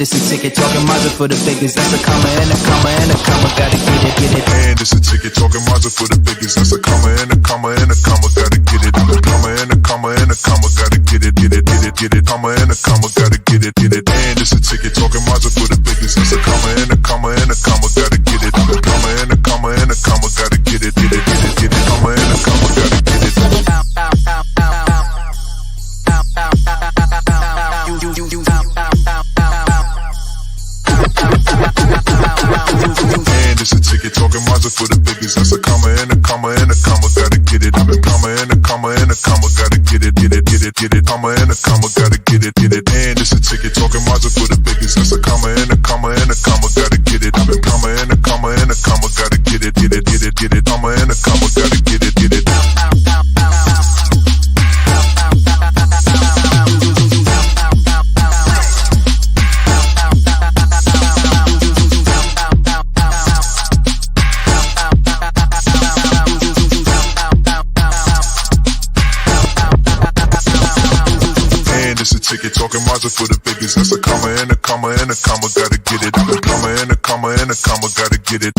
it's a ticket, talking Mazda for the biggest. That's a comma and a comma and a comma. Gotta get it. And it's a ticket, talking Mazda for the biggest. That's a comma and a comma and a comma. Gotta get it. Comma and a comma and a comma. Gotta get it. Comma and a comma. Gotta get it. And it's a ticket, talking Mazda for the biggest. That's a comma and a comma and a comma. Gotta get it. Comma and a comma and a comma. Gotta get it. Comma and a comma. Gotta get it. And it's a ticket, talking Mazda for the biggest. That's a comma and a comma and a comma. Gotta get it. Comma and a comma and a comma. Gotta get it. Comma and a comma. Gotta get it. And it's a ticket, talking Mazda for the biggest. That's a comma and a comma and a comma. Gotta get it. Comma and a comma and a comma. Gotta get it. Comma and a comma. Gotta get it. Ticket, talking Mazda for the biggest. That's a comma and a comma and a comma. Gotta get it. Comma and a comma and a comma. Gotta get it.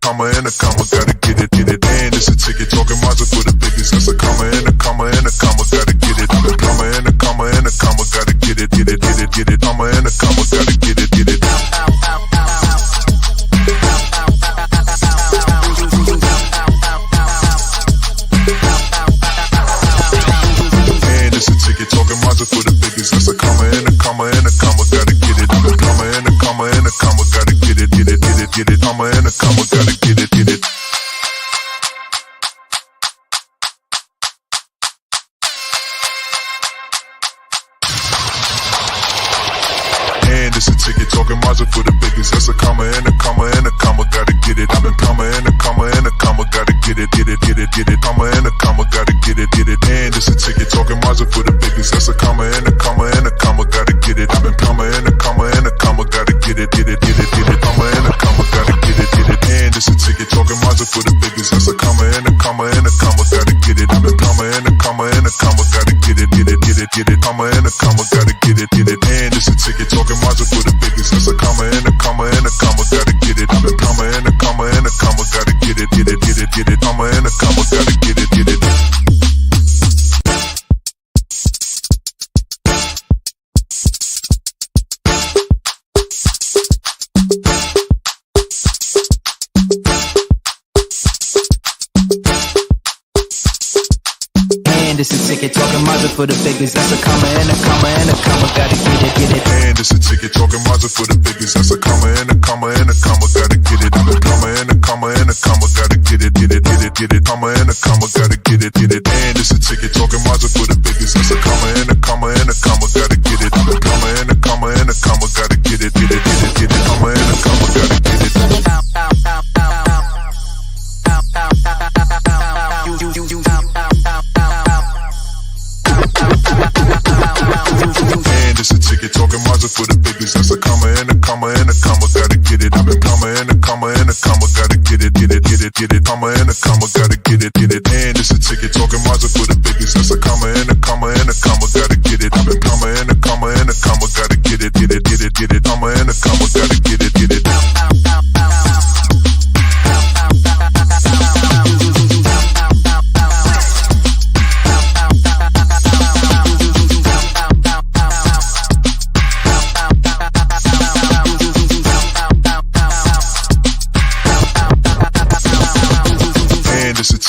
Comma and a comma. Gotta get it. And it's a ticket, talking Mazda for the biggest. That's a comma and a comma and a comma. Gotta get it. Comma and a comma and a comma. Gotta get it. Comma and a comma. Gotta get it. Talking Mazda for the biggest. That's a comma and a comma and a comma. Gotta get it. Comma and a comma and a comma. Gotta get it. Comma and a comma. Gotta get it. And it's a ticket, talking Mazda for the biggest. That's a comma and a comma and a comma. Gotta get it. Comma and a comma and a comma. Gotta get it. Comma and a comma. Gotta get it. And it's a ticket, talking Mazda for the biggest. That's a comma and a comma and a comma. Gotta get it. Comma and a comma and a comma. Gotta get it. Comma and a comma. Gotta get it. And it's a ticket, talking Mazda for the biggest. That's a comma and a comma and a comma. Gotta get it. Comma and a comma and a comma. Gotta get it. Comma and a comma. Gotta get it. And it's a ticket, talking Mazda for the biggest. That's a comma and a comma and a comma. Gotta get it. Comma and a comma and a comma. Gotta get it. Comma and a comma. Gotta get it. It's a ticket, talking Mazda for the biggest. That's a comma and a comma and a comma. Gotta get it. And it's a ticket, talking Mazda for the biggest. That's a comma and a comma and a comma. Gotta get it. Comma and a comma and a comma. Gotta get it. Comma and a comma. Gotta get it. And it's a ticket, talking Mazda for the biggest. That's a comma and a comma and a comma. Gotta get it. Comma and a comma and a comma. Gotta get it. Comma and a comma. Gotta get it. And it's a ticket, talking Mazda for the biggest. That's a comma and a comma and a comma. Gotta get it. Comma and a comma and a comma. Gotta get it. Comma and a comma. Gotta get it. And it's a ticket, talking Mazda for the biggest. That's a comma and a comma and a comma. Gotta get it. Comma and a comma and a comma. Gotta get it. Comma and a comma. Gotta get it.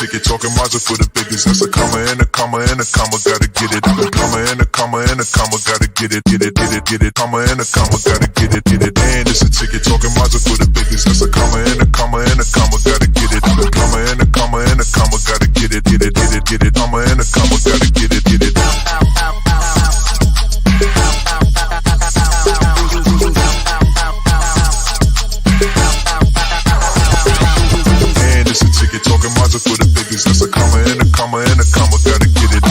Ticket, talking Mazda for the biggest. That's a comma and a comma and a comma. Gotta get it. Comma and a comma and a comma. Gotta get it. Comma and a comma. Gotta get it. And it's a ticket, talking Mazda for the biggest. That's a comma and a comma and a comma. Gotta get it. Comma and a comma and a comma. Gotta get it. Comma and a comma. Gotta get it. And it's a ticket, talking Mazda for the biggest. That's a comma and a comma and a comma. Gotta get it.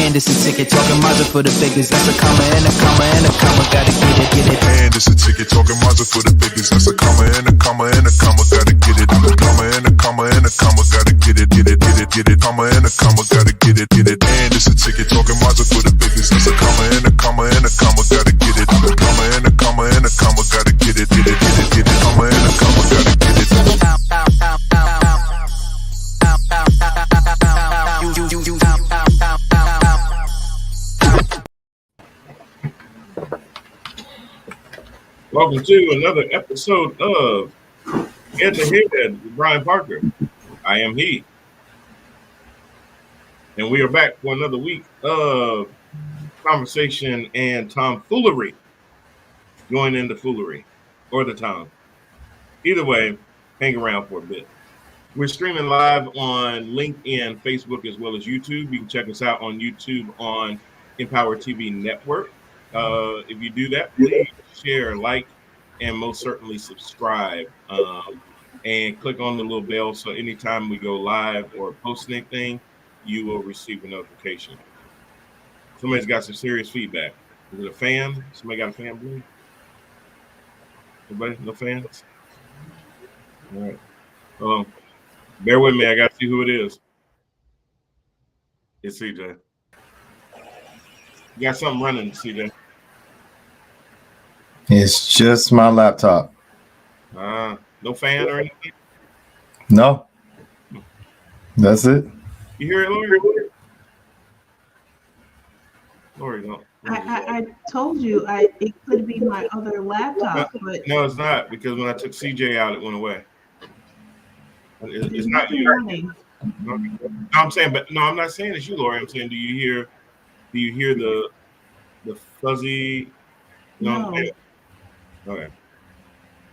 And it's a ticket talking Mazda for the biggest. That's a comma and a comma and a comma. Gotta get it. And it's a ticket talking Mazda for the biggest. That's a comma and a comma and a comma. Gotta get it. I'm a comma and a comma and a comma. Gotta get it. Comma and a comma. Gotta get it. And it's a ticket talking Mazda for the biggest. That's a comma and a comma and a comma. Gotta get it. I'm a comma and a comma and a comma. Gotta get it. Comma and a comma. Gotta get it. Welcome to another episode of Head to Head with Brian Parker. I am he. And we are back for another week of conversation and tomfoolery. Join in the foolery or the tom. Either way, hang around for a bit. We're streaming live on LinkedIn, Facebook, as well as YouTube. You can check us out on YouTube on Empower TV Network. If you do that, please share, like, and most certainly subscribe. And click on the little bell so anytime we go live or post anything, you will receive a notification. Somebody's got some serious feedback. Is it a fan? Somebody got a fan, please? Anybody? No fans? All right. Bear with me. I got to see who it is. It's CJ. You got something running, CJ. It's just my laptop. No fan or anything? No. That's it. You hear it, Lori? Lori, don't. I told you it could be my other laptop, but No, it's not, because when I took CJ out, it went away. It's not you. No, I'm saying, but no, I'm not saying it's you, Lori. I'm saying, do you hear the fuzzy? No. Okay.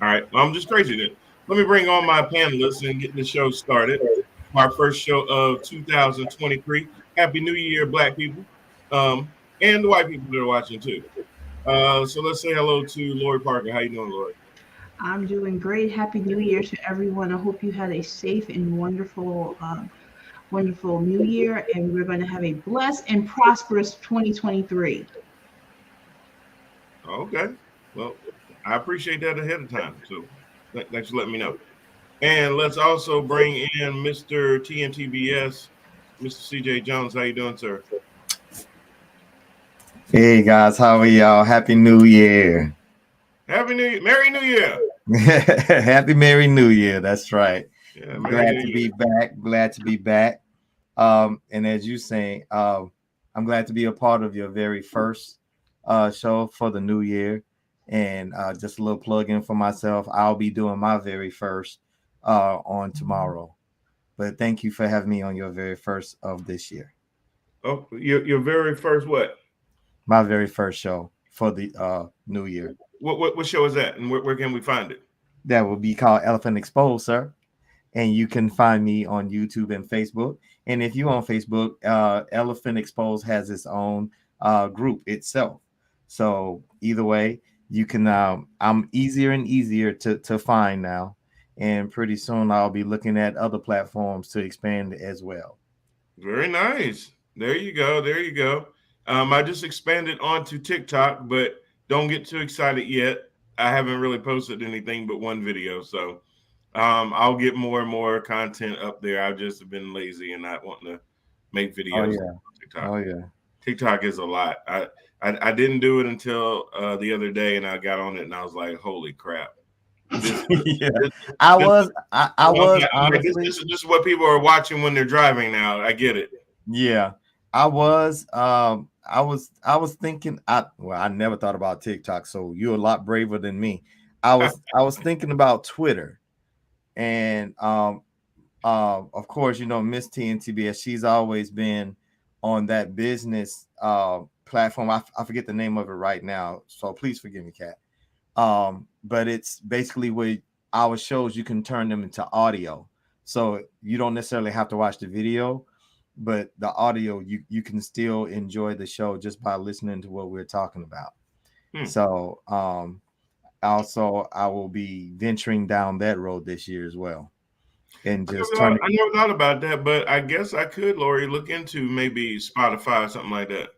All right. Well, I'm just crazy then. Let me bring on my panelists and get the show started. Our first show of 2023. Happy New Year, Black people, and the white people that are watching too. So let's say hello to Lori Parker. How you doing, Lori? I'm doing great. Happy New Year to everyone. I hope you had a safe and wonderful New Year, and we're going to have a blessed and prosperous 2023. Okay. Well, I appreciate that ahead of time. So thanks for letting me know. And let's also bring in Mr. TNTBS, Mr. CJ Jones. How you doing, sir? Hey guys, how are y'all? Happy New Year. Happy New Year. Merry New Year. Happy Merry New Year. That's right. Yeah, Glad to be back. And as you say, I'm glad to be a part of your very first show for the new year. And just a little plug in for myself. I'll be doing my very first on tomorrow. But thank you for having me on your very first of this year. Oh, your very first what? My very first show for the new year. What show is that, and where can we find it? That will be called Elephant Exposed, sir. And you can find me on YouTube and Facebook. And if you're on Facebook, Elephant Exposed has its own group itself. So either way, you can. I'm easier and easier to find now, and pretty soon I'll be looking at other platforms to expand as well. Very nice. There you go. I just expanded onto TikTok, but don't get too excited yet. I haven't really posted anything but one video, so I'll get more and more content up there. I've just been lazy and not wanting to make videos on TikTok. Oh yeah. TikTok is a lot. I didn't do it until the other day, and I got on it, and I was like, "Holy crap!" I was honestly. This is what people are watching when they're driving now. I get it. Yeah, I was. I was thinking. I never thought about TikTok, so you're a lot braver than me. I was thinking about Twitter, and of course, Miss TNTBS. She's always been on that business platform. I forget the name of it right now, so please forgive me, Kat. But it's basically where our shows, you can turn them into audio, so you don't necessarily have to watch the video, but the audio, you can still enjoy the show just by listening to what we're talking about. So also I will be venturing down that road this year as well. and just turn it. I never thought about that, but I guess I could, Lori, look into maybe Spotify or something like that.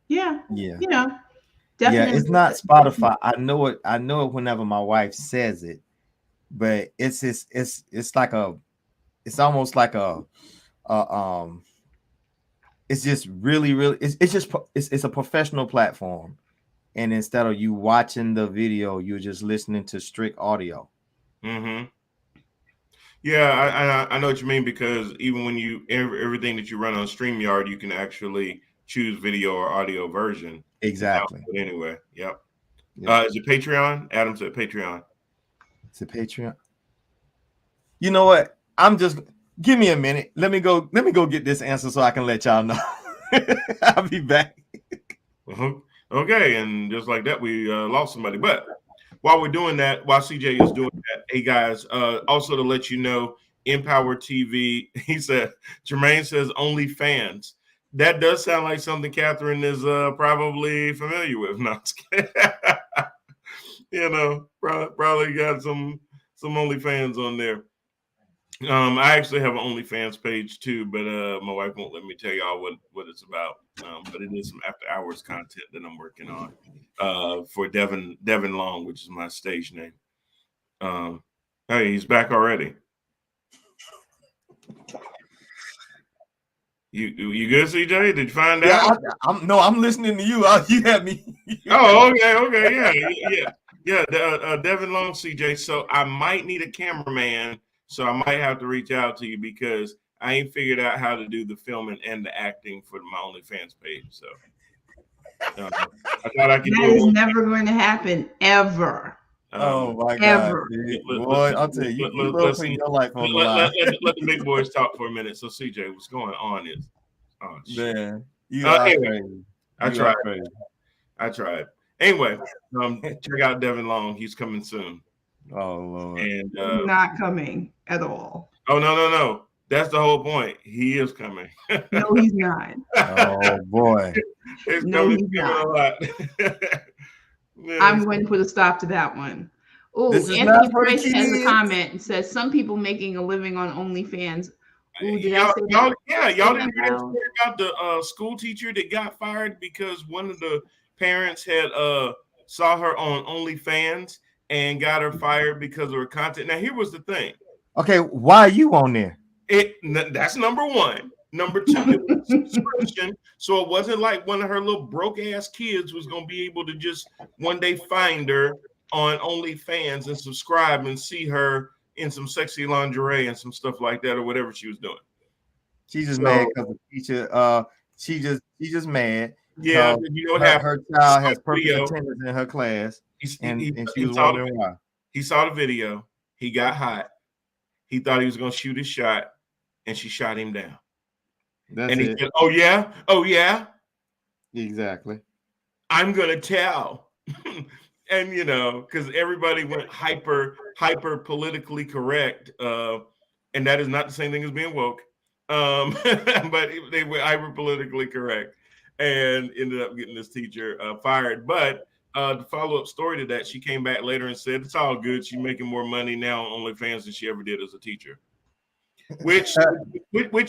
Yeah. Yeah. You know, Yeah, definitely. it's not Spotify. I know it whenever my wife says it, but it's like it's almost like it's just really it's a professional platform, and instead of you watching the video, you're just listening to strict audio. Mm-hmm. Yeah, I know what you mean, because even when you everything that you run on StreamYard, you can actually choose video or audio version. Exactly. But anyway, yep. Yep. Is it Patreon? Adam said Patreon. It's a Patreon. You know what? I'm just give me a minute. Let me go get this answer so I can let y'all know. I'll be back. Okay, and just like that, we lost somebody. But while we're doing that, while CJ is doing that, hey guys, also to let you know, Empower TV, he said, Jermaine says OnlyFans. That does sound like something Catherine is probably familiar with. No, you know, probably got some OnlyFans on there. I actually have an OnlyFans page too, but my wife won't let me tell y'all what it's about. But it is some after hours content that I'm working on for Devin Long, which is my stage name. Hey, he's back already. You good, CJ? Did you find out? I'm listening to you. You had me. Oh, okay, yeah. Devin Long, CJ. So I might need a cameraman. So I might have to reach out to you because I ain't figured out how to do the filming and the acting for my OnlyFans page. So I thought I could do it. That is never going to happen ever. Oh my Ever. God, boy! I'll tell you, you love putting your life on the line. Let the big boys talk for a minute. So CJ, what's going on is, man, you are anyway, crazy. I tried. Anyway, check out Devin Long. He's coming soon. Oh Lord. And not coming at all. Oh no. That's the whole point. He is coming. No, he's not. Oh boy. No, he's not. A lot. I'm going to put a stop to that one. Oh, Anthony Price has a comment and says some people making a living on OnlyFans. Ooh, did I say that? Y'all didn't hear that story about the school teacher that got fired because one of the parents had saw her on OnlyFans and got her fired because of her content. Now, here was the thing. Okay, why are you on there? That's number one. Number two, it was subscription, so it wasn't like one of her little broke ass kids was gonna be able to just one day find her on OnlyFans and subscribe and see her in some sexy lingerie and some stuff like that or whatever she was doing. She's just mad because the teacher. She's just mad. Yeah, you know what happened? Her child has perfect attendance in her class, and she was wondering why. He saw the video. He got hot. He thought he was gonna shoot his shot, and she shot him down. And he said, "Oh yeah, exactly. I'm gonna tell." And because everybody went hyper politically correct, and that is not the same thing as being woke. But they were hyper politically correct, and ended up getting this teacher fired. But the follow-up story to that, she came back later and said it's all good. She's making more money now on OnlyFans than she ever did as a teacher. Which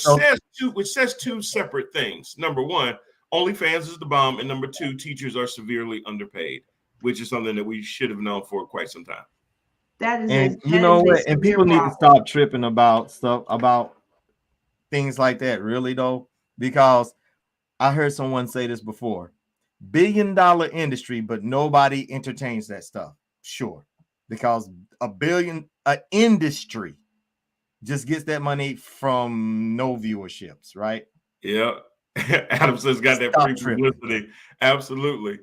says two separate things. Number one, OnlyFans is the bomb, and number two, teachers are severely underpaid, which is something that we should have known for quite some time. That is, and you know what? And people need to stop tripping about stuff about things like that. Really though, because I heard someone say this before: $1 billion industry, but nobody entertains that stuff. Sure, because an industry just gets that money from no viewerships, right? Yeah. Adam says got that free publicity. Absolutely.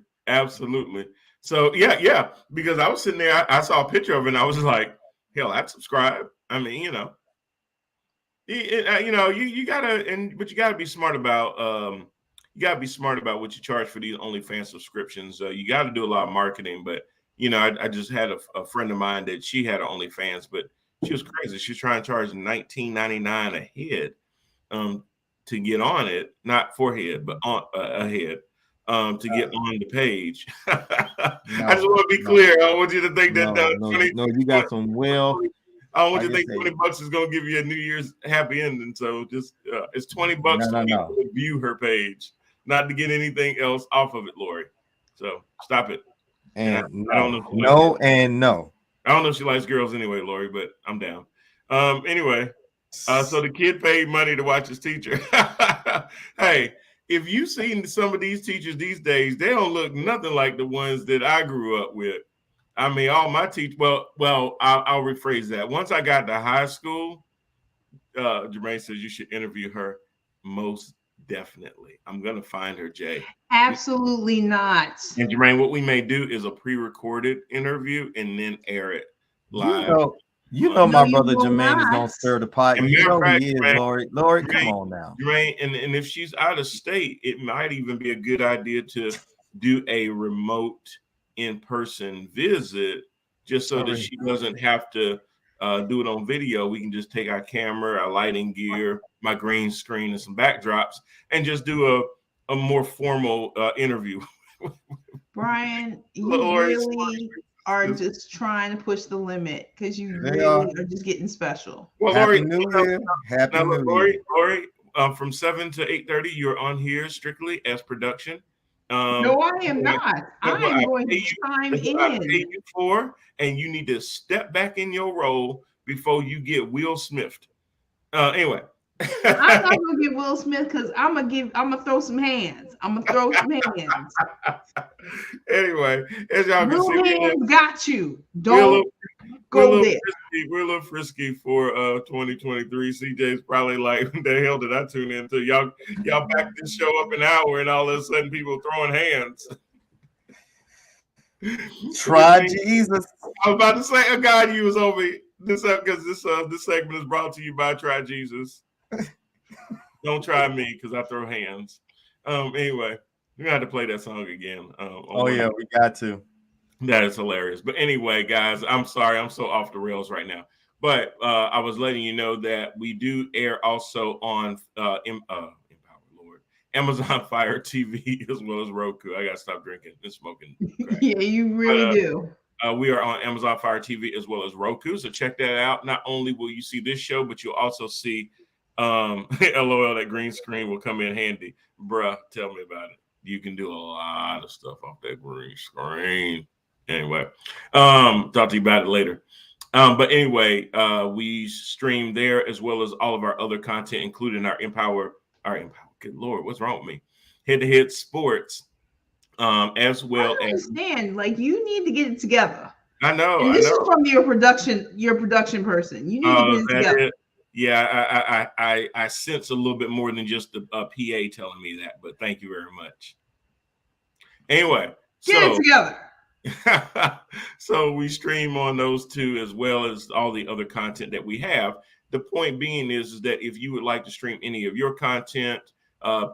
So yeah. Because I was sitting there, I saw a picture of it and I was just like, hell, I'd subscribe. I mean, you gotta, but you gotta be smart about what you charge for these OnlyFans subscriptions. You got to do a lot of marketing, but I just had a friend of mine that she had an OnlyFans, but she was crazy. She was trying to charge $19.99 a head to get on it, not for head, but on a head to get on the page. I just want to be clear. I want you to think that. No, you got some I don't want Like you I to think say, $20 is gonna give you a New Year's happy ending. So just it's $20 no. to view her page, not to get anything else off of it, Lori. So stop it. And I don't know. no. I don't know if she likes girls anyway, Lori, but I'm down. Anyway, so the kid paid money to watch his teacher. Hey, if you've seen some of these teachers these days, they don't look nothing like the ones that I grew up with. I mean, all my teachers. Well, I'll rephrase that. Once I got to high school, Jermaine says you should interview her. Most definitely, I'm gonna find her, Jay. Absolutely not. And Jermaine, what we may do is a pre-recorded interview and then air it live. You know my you brother will Jermaine is not. gonna stir the pot. And You matter know of fact, he is, Jermaine, Lori, come on now. Jermaine, and if she's out of state, it might even be a good idea to do a remote in-person visit, just so that she doesn't have to do it on video. We can just take our camera, our lighting gear, my green screen, and some backdrops, and just do a more formal interview. Brian, you really are just trying to push the limit because you really are just getting special. Well, Happy Lori, New Year. Happy New Year. Lori, from 7 to 8:30, you're on here strictly as production. No, I am not. I'm going to chime in. I pay you for, and you need to step back in your role before you get Will Smithed. Anyway. I'm not gonna get Will Smith because I'm gonna throw some hands. Anyway, as y'all can see, hands got you. Don't go there. We're a little frisky for 2023. CJ's probably like, the hell did I tune into? Y'all back this show up an hour and all of a sudden people throwing hands. Try Jesus. I was about to say, a God, you was over this up because this segment is brought to you by Try Jesus. Don't try me because I throw hands. Anyway, we got to play that song again. Yeah, we got to. That is hilarious. But anyway, guys, I'm sorry. I'm so off the rails right now. But I was letting you know that we do air also on Amazon Fire TV as well as Roku. I got to stop drinking and smoking. Yeah, you really do. We are on Amazon Fire TV as well as Roku. So check that out. Not only will you see this show, but you'll also see LOL, that green screen will come in handy. Bruh, tell me about it. You can do a lot of stuff off that green screen. Anyway, talk to you about it later. But anyway, we stream there as well as all of our other content, including our Empower. Good Lord, what's wrong with me? Head-to-head sports, as well as. I understand. Like, you need to get it together. I know. And this is from your production person. You need to get it together. Yeah, I sense a little bit more than just the PA telling me that, but thank you very much. Anyway, get it together. So we stream on those two as well as all the other content that we have. The point being is that if you would like to stream any of your content,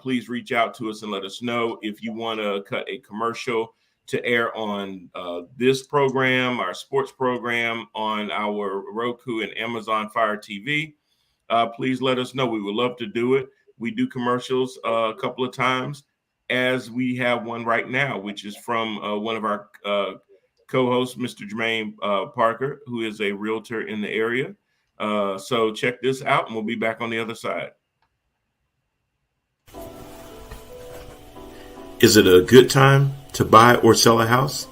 please reach out to us and let us know. If you want to cut a commercial to air on this program, our sports program on our Roku and Amazon Fire TV, please let us know. We would love to do it. We do commercials a couple of times, as we have one right now, which is from one of our co-hosts, Mr. Jermaine Parker, who is a realtor in the area. So check this out, and we'll be back on the other side. Is it a good time to buy or sell a house?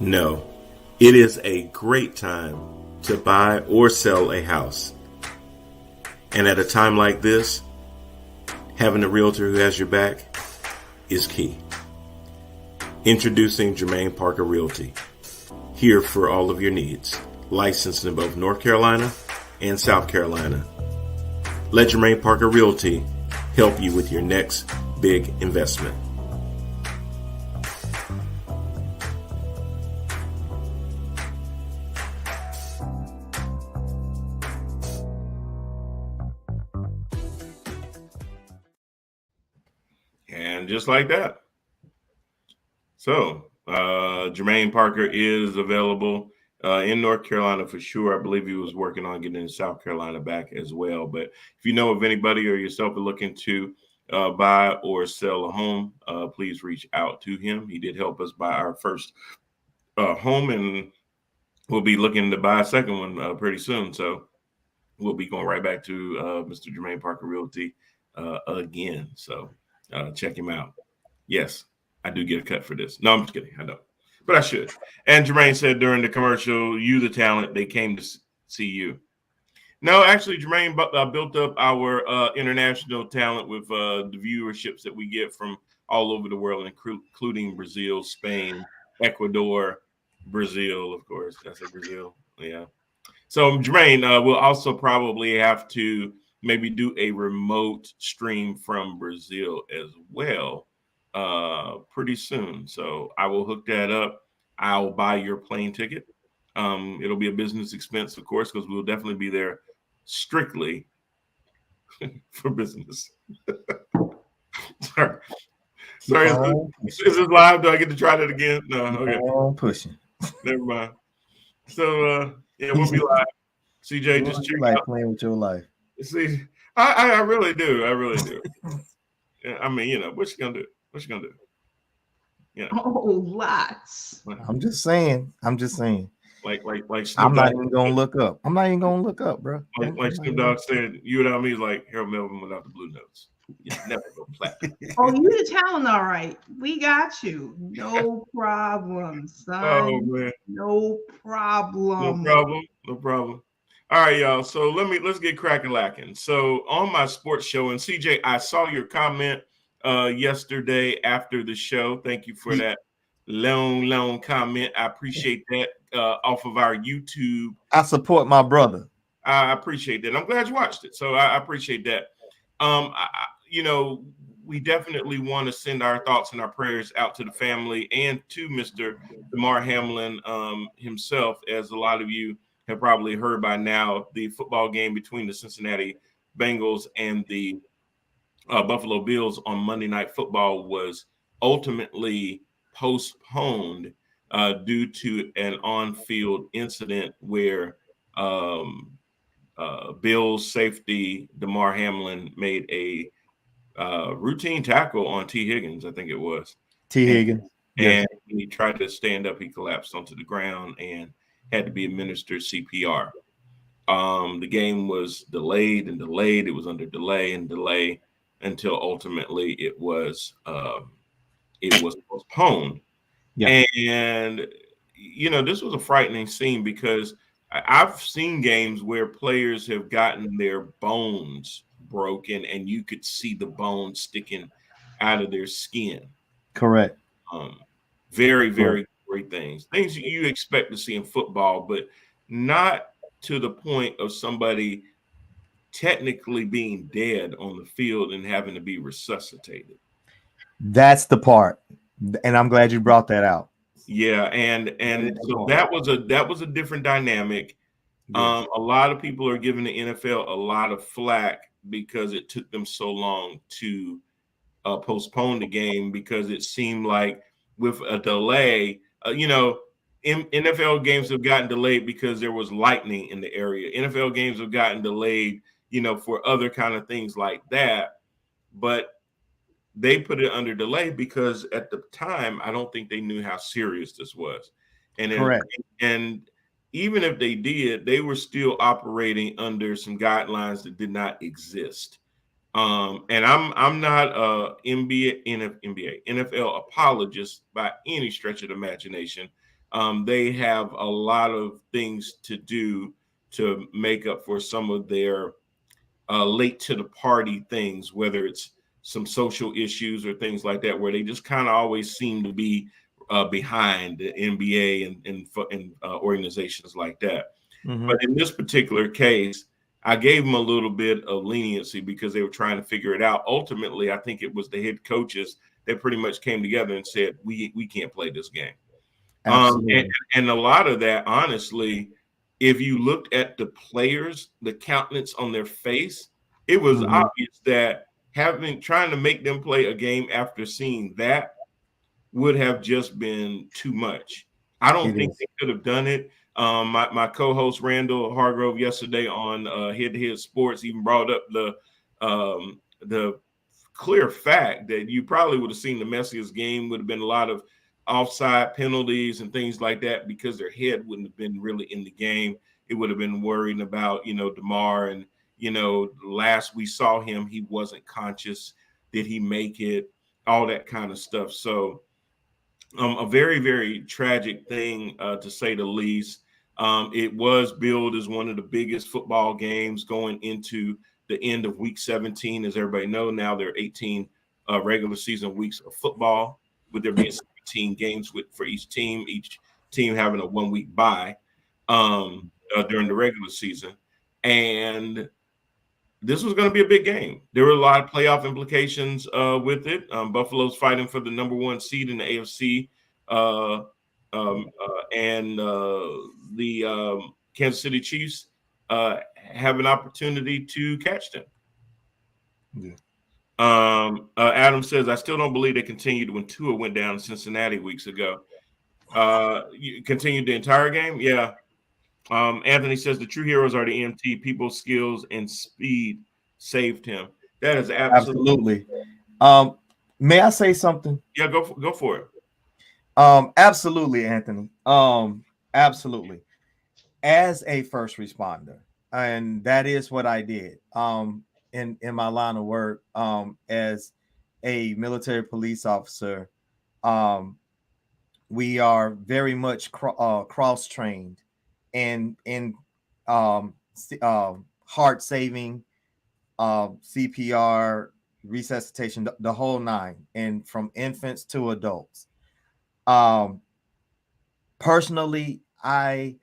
No, it is a great time to buy or sell a house. And at a time like this, having a realtor who has your back is key. Introducing Jermaine Parker Realty, here for all of your needs, licensed in both North Carolina and South Carolina. Let Jermaine Parker Realty help you with your next big investment. And just like that. So, Jermaine Parker is available in North Carolina for sure. I believe he was working on getting in South Carolina back as well. But if you know of anybody or yourself are looking to buy or sell a home, please reach out to him. He did help us buy our first home, and we'll be looking to buy a second one pretty soon. So we'll be going right back to Mr. Jermaine Parker Realty again. So check him out. Yes, I do get a cut for this. No, I'm just kidding. I don't, but I should. And Jermaine said during the commercial, "You the talent. They came to see you." No, actually, Jermaine built up our international talent with the viewerships that we get from all over the world, including Brazil, Spain, Ecuador, Brazil, of course. That's a Brazil. Yeah. So, Jermaine, we'll also probably have to maybe do a remote stream from Brazil as well pretty soon. So, I will hook that up. I'll buy your plane ticket. It'll be a business expense, of course, because we'll definitely be there strictly for business. Sorry. Is this live? Do I get to try that again? No. Okay. Pushing. Never mind. So yeah, we'll be live. CJ, just check like out. Playing with your life. See, I really do. I really do. Yeah, I mean, what you gonna do? What you gonna do? Yeah. Oh, lots. I'm just saying. Like I'm not even gonna look up. I'm not even gonna look up, bro. Like Snoop Dogg said, "You without me is like Harold Melvin without the Blue Notes. You never go platinum." Oh, you the talent, all right. We got you. No problem, son. Oh man. No problem. No problem. All right, y'all. So let's get cracking lacking. So on my sports show, and CJ, I saw your comment yesterday after the show. Thank you for that long comment. I appreciate that off of our YouTube. I support my brother. I appreciate that. I'm glad you watched it. So I appreciate that. We definitely want to send our thoughts and our prayers out to the family and to Mr. Damar Hamlin himself. As a lot of you have probably heard by now, the football game between the Cincinnati Bengals and the Buffalo Bills on Monday Night Football was ultimately postponed due to an on-field incident where Bills safety Damar Hamlin made a routine tackle on T. Higgins, I think it was. Higgins. And when he tried to stand up, he collapsed onto the ground and had to be administered CPR. The game was delayed and delayed. It was under delay and delay until ultimately it was postponed. Yeah. And this was a frightening scene because I've seen games where players have gotten their bones broken and you could see the bones sticking out of their skin. Correct. Very, very great things you expect to see in football, but not to the point of somebody technically being dead on the field and having to be resuscitated. That's the part, and I'm glad you brought that out. Yeah, and so that was a different dynamic. Yes. A lot of people are giving the NFL a lot of flack because it took them so long to postpone the game, because it seemed like with a delay, NFL games have gotten delayed because there was lightning in the area. NFL games have gotten delayed, for other kind of things like that. But they put it under delay because at the time, I don't think they knew how serious this was. And even if they did, they were still operating under some guidelines that did not exist. And I'm not a NFL apologist by any stretch of the imagination. They have a lot of things to do to make up for some of their late to the party things, whether it's some social issues or things like that, where they just kind of always seem to be behind the NBA and organizations like that. Mm-hmm. But in this particular case, I gave them a little bit of leniency because they were trying to figure it out. Ultimately, I think it was the head coaches that pretty much came together and said, we can't play this game. And a lot of that, honestly, if you looked at the players, the countenance on their face, it was obvious that trying to make them play a game after seeing that would have just been too much. I don't think they could have done it. My co-host Randall Hargrove yesterday on Head to Head Sports even brought up the clear fact that you probably would have seen the messiest game. Would have been a lot of offside penalties and things like that because their head wouldn't have been really in the game. It would have been worrying about, DeMar. And, last we saw him, he wasn't conscious. Did he make it? All that kind of stuff. So a very, very tragic thing, to say the least. It was billed as one of the biggest football games going into the end of week 17. As everybody knows, now there are 18 regular season weeks of football, with there being 17 games for each team having a 1 week bye during the regular season. And this was going to be a big game. There were a lot of playoff implications with it. Buffalo's fighting for the number 1 seed in the AFC, and the Kansas City Chiefs have an opportunity to catch them. Yeah. Adam says, I still don't believe they continued when Tua went down in Cincinnati weeks ago. You continued the entire game? Yeah. Anthony says the true heroes are the EMT. People's skills and speed saved him. That is absolutely. May I say something? Yeah, go for it. Absolutely, Anthony. Absolutely. As a first responder, and that is what I did. In my line of work, as a military police officer, we are very much cross trained and in heart saving, CPR, resuscitation, the whole nine, and from infants to adults. Personally, I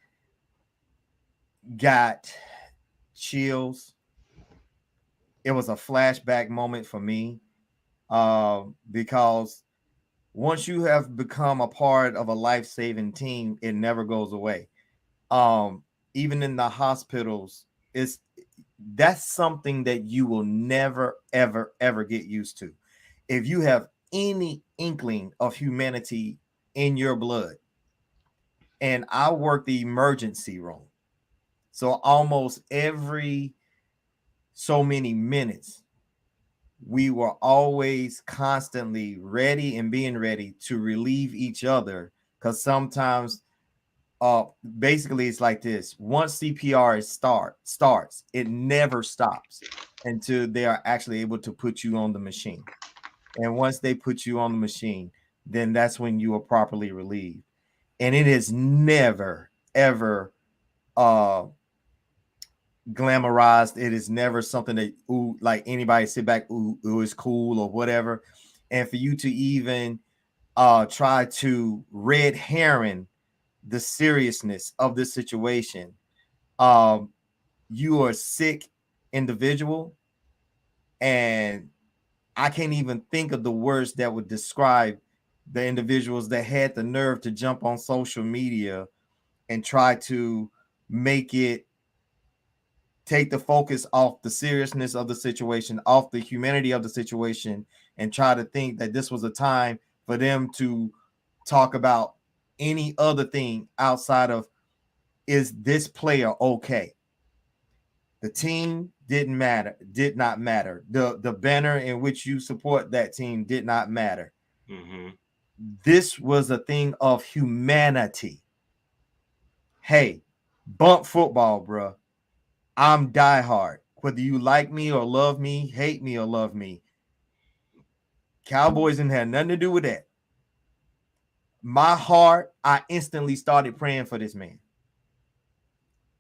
got chills. It was a flashback moment for me, because once you have become a part of a life-saving team, it never goes away. Even in the hospitals, that's something that you will never, ever, ever get used to. If you have any inkling of humanity in your blood, and I work the emergency room, so almost every so many minutes, we were always constantly ready and being ready to relieve each other, because sometimes basically it's like this: once CPR starts, it never stops until they are actually able to put you on the machine. And once they put you on the machine, then that's when you are properly relieved. And it is never ever glamorized. It is never something that like anybody sit back is cool or whatever. And for you to even try to red herring the seriousness of this situation, you are a sick individual, and I can't even think of the words that would describe the individuals that had the nerve to jump on social media and try to take the focus off the seriousness of the situation, off the humanity of the situation, and try to think that this was a time for them to talk about any other thing outside of, is this player okay? The team did not matter. The banner in which you support that team did not matter. Mm-hmm. This was a thing of humanity. Hey, bump football, bro. I'm diehard. Whether you like me or love me, hate me or love me, Cowboys didn't have nothing to do with that. My heart, I instantly started praying for this man.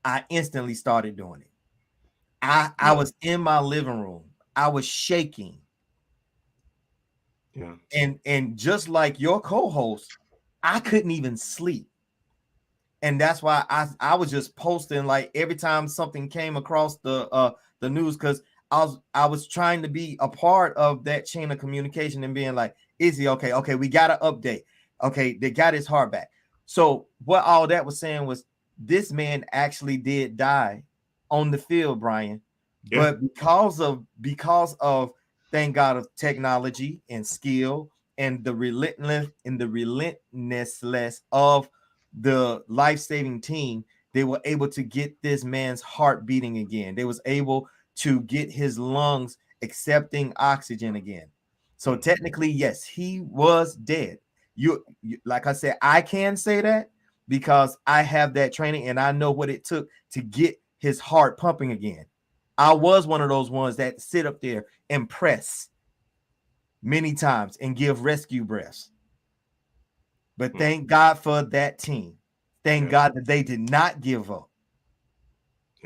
I instantly started doing it. I was in my living room. I was shaking. Yeah. And just like your co-host, I couldn't even sleep. And that's why I was just posting like every time something came across the news, because I was trying to be a part of that chain of communication and being like, is he okay? Okay, we got to update. Okay, they got his heart back. So what all that was saying was, this man actually did die on the field, Brian. Yeah. But because of thank God of technology and skill and the relentlessness of the life-saving team, they were able to get this man's heart beating again. They was able to get his lungs accepting oxygen again. So technically, yes, he was dead. like I said, I can say that because I have that training and I know what it took to get his heart pumping again. I was one of those ones that sit up there and press many times and give rescue breaths. But thank God for that team. Thank God that they did not give up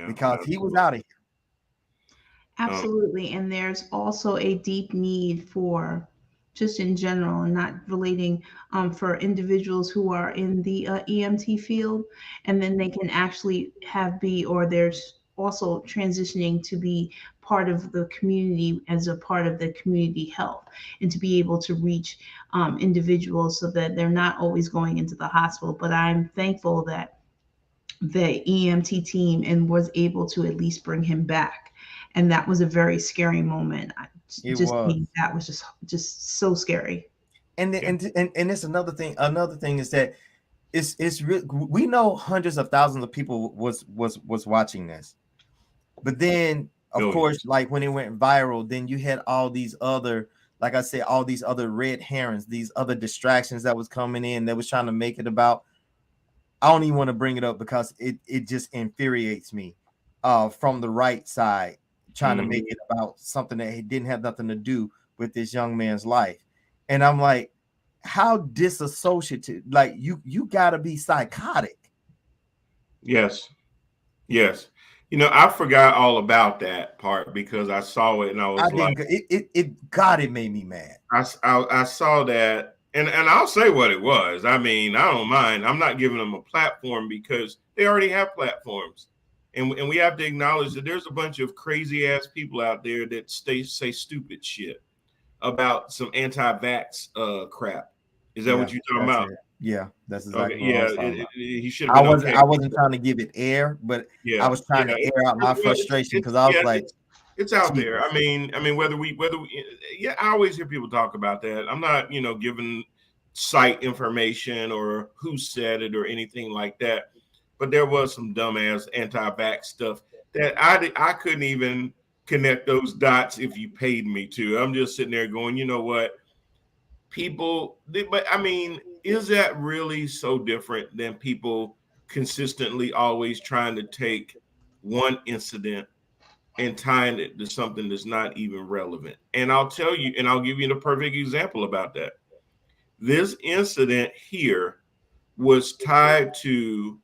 because he was out of here. Absolutely. And there's also a deep need for, just in general, and not relating, for individuals who are in the EMT field, and then they can actually there's also transitioning to be part of the community as a part of the community health, and to be able to reach individuals so that they're not always going into the hospital. But I'm thankful that the EMT team and was able to at least bring him back. And that was a very scary moment. That was just so scary. And it's another thing. Another thing is that it's real. We know hundreds of thousands of people was watching this, but then of course, like when it went viral, then you had all these other, like I said, all these other red herrings, these other distractions that was coming in that was trying to make it about. I don't even want to bring it up because it just infuriates me from the right side, trying to make it about something that didn't have nothing to do with this young man's life. And I'm like, how disassociative, like you gotta be psychotic. Yes. You know, I forgot all about that part because I saw it and I was it made me mad. I saw that. And I'll say what it was. I mean, I don't mind. I'm not giving them a platform because they already have platforms. And we have to acknowledge that there's a bunch of crazy ass people out there that say stupid shit about some anti-vax crap. Is that what you're talking about? Yeah, that's exactly what I was talking about. He should have been I wasn't trying to give it air, but I was trying to air out my frustration because I was like, it's out there. I mean, whether we, I always hear people talk about that. I'm not, giving site information or who said it or anything like that. But there was some dumbass anti-vax stuff that I couldn't even connect those dots if you paid me to. I'm just sitting there going, you know what? But I mean, is that really so different than people consistently always trying to take one incident and tying it to something that's not even relevant? And I'll tell you, and I'll give you the perfect example about that. This incident here was tied to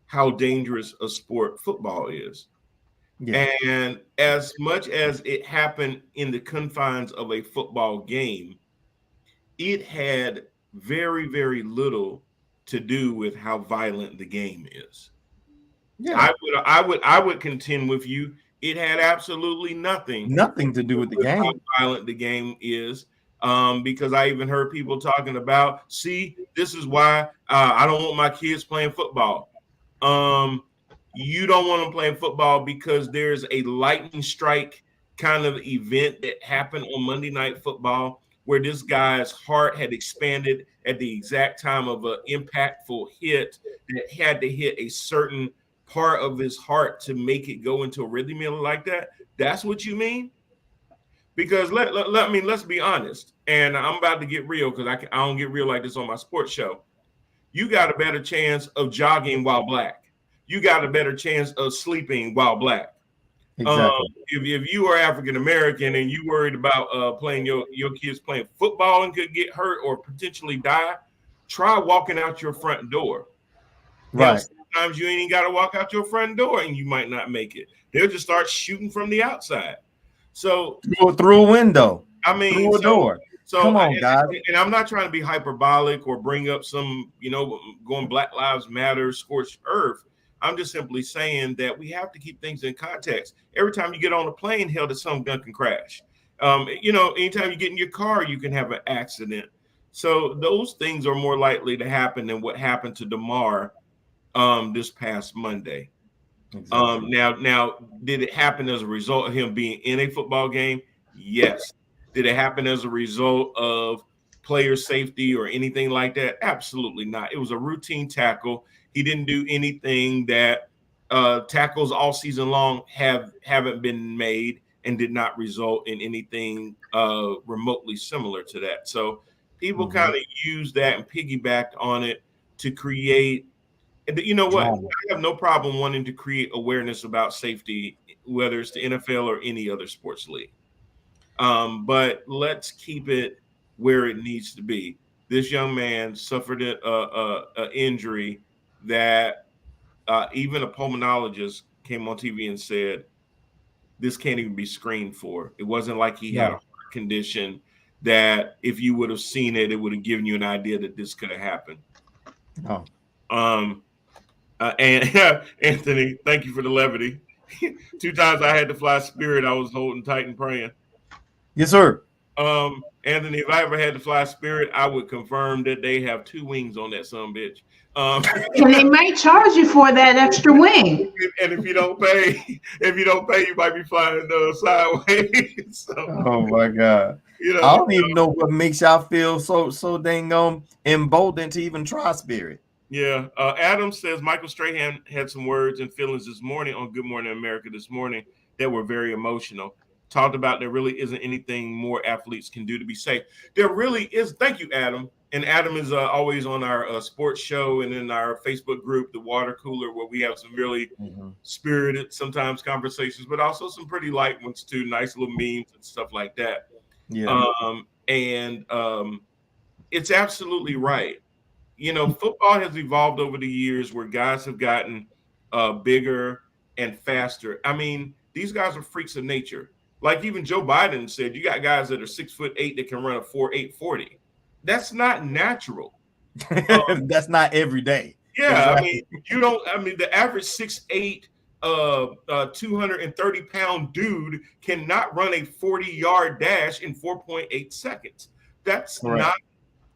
how dangerous a sport football is. Yeah. And as much as it happened in the confines of a football game, it had very, very little to do with how violent the game is. Yeah. I would contend with you. It had absolutely nothing to do with the game. How violent the game is. Because I even heard people talking about, see, this is why I don't want my kids playing football. You don't want them playing football because there's a lightning strike kind of event that happened on Monday Night Football where this guy's heart had expanded at the exact time of an impactful hit that had to hit a certain part of his heart to make it go into a rhythm like that. That's what you mean? Because let's be honest, and I'm about to get real because I don't get real like this on my sports show. You got a better chance of jogging while black. You got a better chance of sleeping while black. Exactly. If you are African American and you worried about playing your kids playing football and could get hurt or potentially die, try walking out your front door. Right. Now, sometimes you ain't even got to walk out your front door and you might not make it. They'll just start shooting from the outside. So through a window. I mean, through a door. So come on, guys. And I'm not trying to be hyperbolic or bring up some, going Black Lives Matter, scorched earth. I'm just simply saying that we have to keep things in context. Every time you get on a plane, hell, that some gun can crash. Anytime you get in your car, you can have an accident. So those things are more likely to happen than what happened to DeMar this past Monday. Exactly. Now, did it happen as a result of him being in a football game? Yes. Did it happen as a result of player safety or anything like that? Absolutely not. It was a routine tackle. He didn't do anything that tackles all season long haven't been made and did not result in anything remotely similar to that. So people kind of used that and piggybacked on it to create. And you know what? I have no problem wanting to create awareness about safety, whether it's the NFL or any other sports league. But let's keep it where it needs to be. This young man suffered an injury that even a pulmonologist came on TV and said, this can't even be screened for. It wasn't like he had a heart condition that if you would have seen it, it would have given you an idea that this could have happened. Oh. And Anthony, thank you for the levity. 2 times I had to fly Spirit. I was holding tight and praying. Yes, sir. Anthony, if I ever had to fly Spirit, I would confirm that they have 2 wings on that son bitch. And they might charge you for that extra wing. And if you don't pay, you might be flying sideways. So, oh my God. I don't even know what makes y'all feel so dang emboldened to even try Spirit. Yeah. Adam says Michael Strahan had some words and feelings this morning on Good Morning America this morning that were very emotional. Talked about there really isn't anything more athletes can do to be safe. There really is. Thank you, Adam. And Adam is always on our sports show and in our Facebook group, The Water Cooler, where we have some really spirited sometimes conversations, but also some pretty light ones too, nice little memes and stuff like that. Yeah. It's absolutely right. Football has evolved over the years where guys have gotten bigger and faster. I mean, these guys are freaks of nature. Like even Joe Biden said, you got guys that are 6'8" that can run a 4.8 40. That's not natural. That's not every day. Yeah, exactly. The average 6'8", 230-pound dude cannot run a 40-yard dash in 4.8 seconds. That's not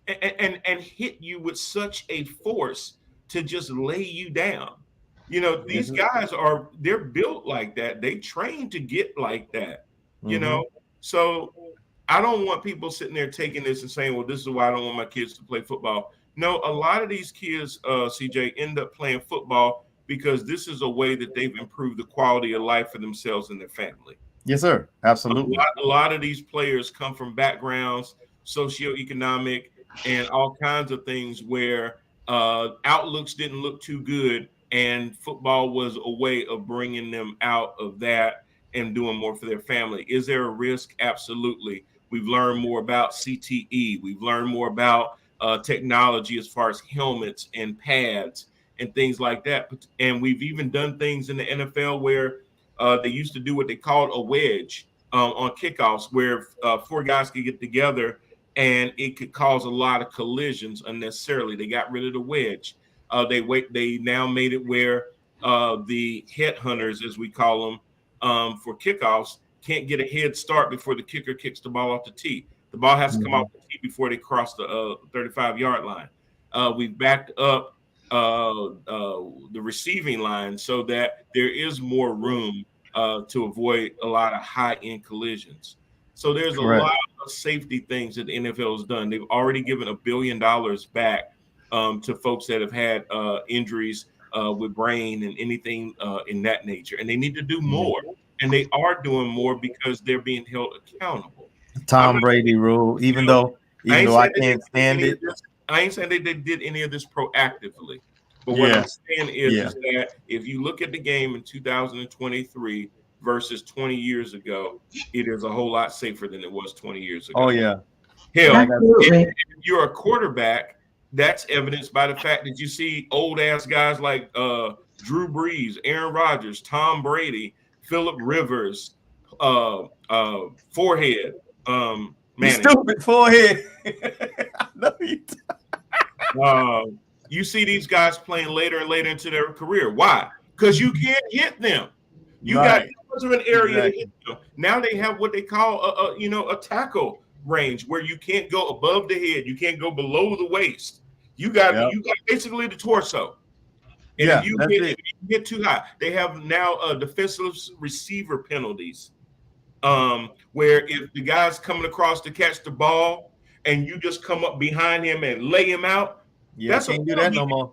and hit you with such a force to just lay you down. These guys they're built like that. They train to get like that. So I don't want people sitting there taking this and saying, well, this is why I don't want my kids to play football. No, a lot of these kids, CJ, end up playing football because this is a way that they've improved the quality of life for themselves and their family. Yes, sir. Absolutely. A lot of these players come from backgrounds, socioeconomic, and all kinds of things where outlooks didn't look too good, and football was a way of bringing them out of that and doing more for their family. Is there a risk? Absolutely. We've learned more about CTE. We've learned more about technology as far as helmets and pads and things like that. And we've even done things in the NFL where they used to do what they called a wedge on kickoffs, where 4 guys could get together and it could cause a lot of collisions unnecessarily. They got rid of the wedge. They now made it where the headhunters, as we call them, for kickoffs, can't get a head start before the kicker kicks the ball off the tee. The ball has to come off the tee before they cross the 35-yard line. We've backed up the receiving line so that there is more room to avoid a lot of high-end collisions. So there's a lot of safety things that the NFL has done. They've already given $1 billion back to folks that have had injuries with brain and anything in that nature. And they need to do more. And they are doing more because they're being held accountable. Tom Brady rule, even though I can't stand it. I ain't saying they did any of this proactively. But what I'm saying is that if you look at the game in 2023 versus 20 years ago, it is a whole lot safer than it was 20 years ago. Oh, yeah. Hell, if you're a quarterback, that's evidenced by the fact that you see old-ass guys like Drew Brees, Aaron Rodgers, Tom Brady, Phillip Rivers, Forehead, stupid forehead. I know you. You see these guys playing later and later into their career. Why? Because you can't hit them. You got too much of an area to hit them. Now they have what they call a tackle range where you can't go above the head, you can't go below the waist. You got basically the torso. And if you get too high, they have now defensive receiver penalties, where if the guy's coming across to catch the ball and you just come up behind him and lay him out, that's can't do that no more.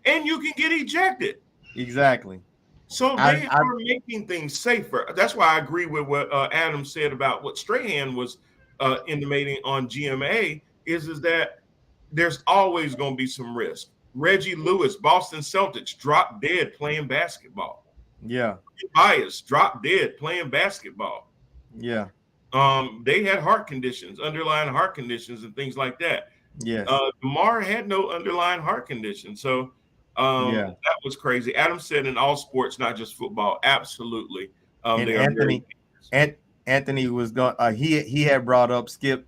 And you can get ejected. Exactly. So they are making things safer. That's why I agree with what Adam said about what Strahan was intimating on GMA, is that there's always going to be some risk. Reggie Lewis, Boston Celtics, dropped dead playing basketball. Yeah. Bias dropped dead playing basketball. Yeah. They had heart conditions, underlying heart conditions, and things like that. Yes. DeMar had no underlying heart condition, so that was crazy. Adam said in all sports, not just football, absolutely. And Anthony was going. He had brought up Skip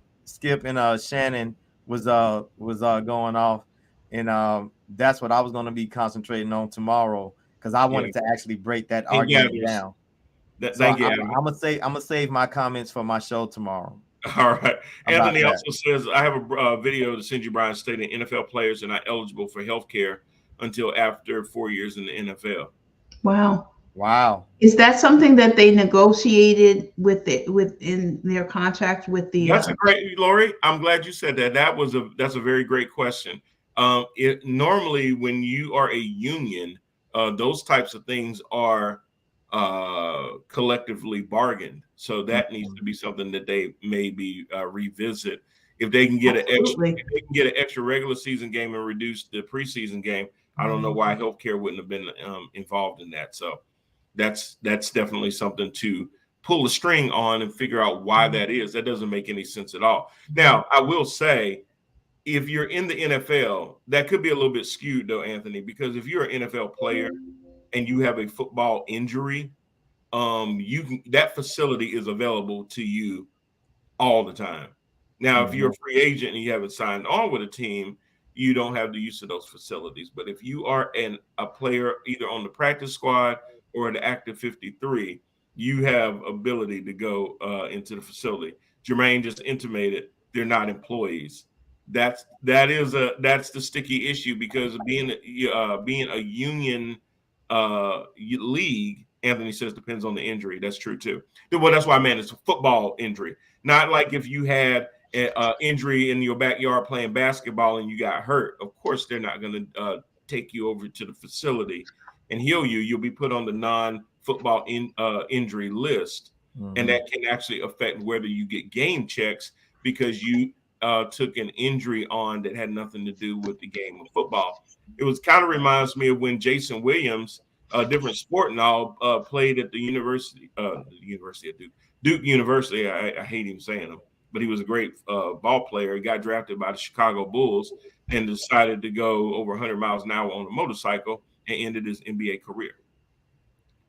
and Shannon was going off, and that's what I was going to be concentrating on tomorrow because I wanted to actually break that argument down. I'm gonna save my comments for my show tomorrow. All right. Anthony also says, I have a video to send you, Brian, stating NFL players are not eligible for health care until after 4 years in the NFL. Wow. Is that something that they negotiated within their contract with the? That's a great, Lori. I'm glad you said that. That's a very great question. Normally when you are a union, those types of things are collectively bargained. So that needs to be something that they maybe revisit. If they can get an extra regular season game and reduce the preseason game, I don't know why healthcare wouldn't have been involved in that. So that's definitely something to pull a string on and figure out why that is. That doesn't make any sense at all. Now, I will say, if you're in the NFL, that could be a little bit skewed though, Anthony, because if you're an NFL player and you have a football injury, that facility is available to you all the time. Now, if you're a free agent and you haven't signed on with a team, you don't have the use of those facilities. But if you are a player either on the practice squad or the active 53, you have ability to go into the facility. Jermaine just intimated they're not employees. That's the sticky issue, because being a union league, Anthony says, depends on the injury. That's true too. Well, that's why I meant it's a football injury, not like if you had an injury in your backyard playing basketball and you got hurt. Of course, they're not going to take you over to the facility and heal you. You'll be put on the non-football injury list, and that can actually affect whether you get game checks because you took an injury on that had nothing to do with the game of football. It was kind of reminds me of when Jason Williams, a different sport and all, played at the University of Duke University. I hate him saying them, but he was a great ball player. He got drafted by the Chicago Bulls and decided to go over 100 miles an hour on a motorcycle and ended his NBA career.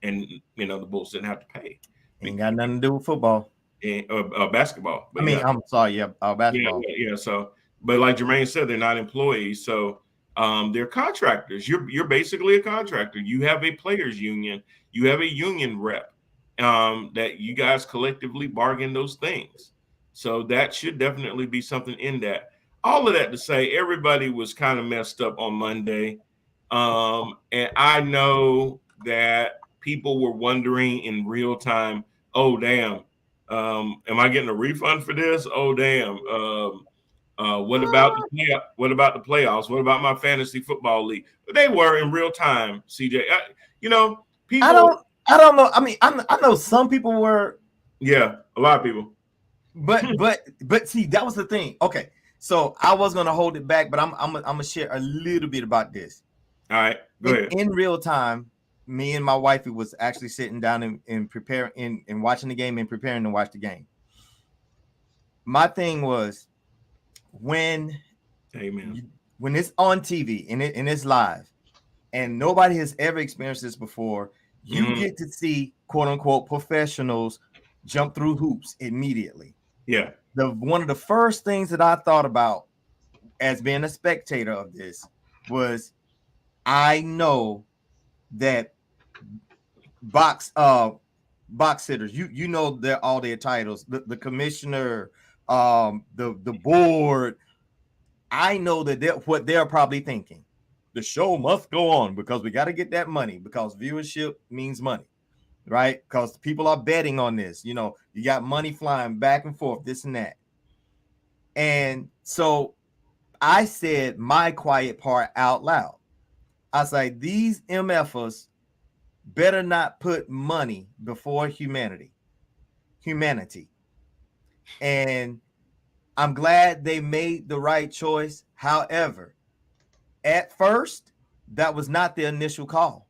And, the Bulls didn't have to pay. Ain't got nothing to do with football. And basketball. But I'm sorry, basketball. Yeah. So, but like Jermaine said, they're not employees. So they're contractors. You're basically a contractor. You have a players union. You have a union rep that you guys collectively bargain those things. So that should definitely be something in that. All of that to say, everybody was kind of messed up on Monday. And I know that people were wondering in real time, oh, damn, am I getting a refund for this? Oh, damn. What about the playoffs? What about my fantasy football league? But they were in real time, CJ. People. I don't know. I mean, I know some people were. Yeah, a lot of people. But see, that was the thing. Okay, so I was gonna hold it back, but I'm gonna share a little bit about this. All right, go ahead. In real time, me and my wife was actually sitting down and preparing and watching the game and preparing to watch the game. My thing was when it's on TV and it's live and nobody has ever experienced this before, you get to see quote unquote professionals jump through hoops immediately. Yeah. One of the first things that I thought about as being a spectator of this was I know that box sitters, you know all their titles, the commissioner, the board. I know that what they're probably thinking. The show must go on because we got to get that money, because viewership means money, right? Because people are betting on this. You got money flying back and forth, this and that. And so I said my quiet part out loud. I was like, these MFers better not put money before humanity. And I'm glad they made the right choice. However, at first, that was not the initial call.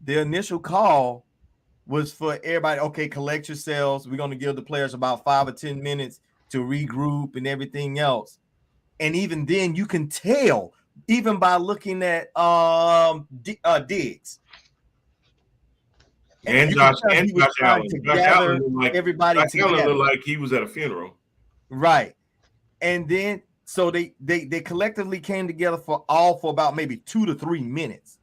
The initial call was for everybody, okay, collect yourselves. We're going to give the players about 5 or 10 minutes to regroup and everything else. And even then, you can tell, even by looking at Diggs. And Josh Allen. Josh Allen looked like everybody Josh together. Allen looked like he was at a funeral. Right. And then so they collectively came together for about maybe 2 to 3 minutes.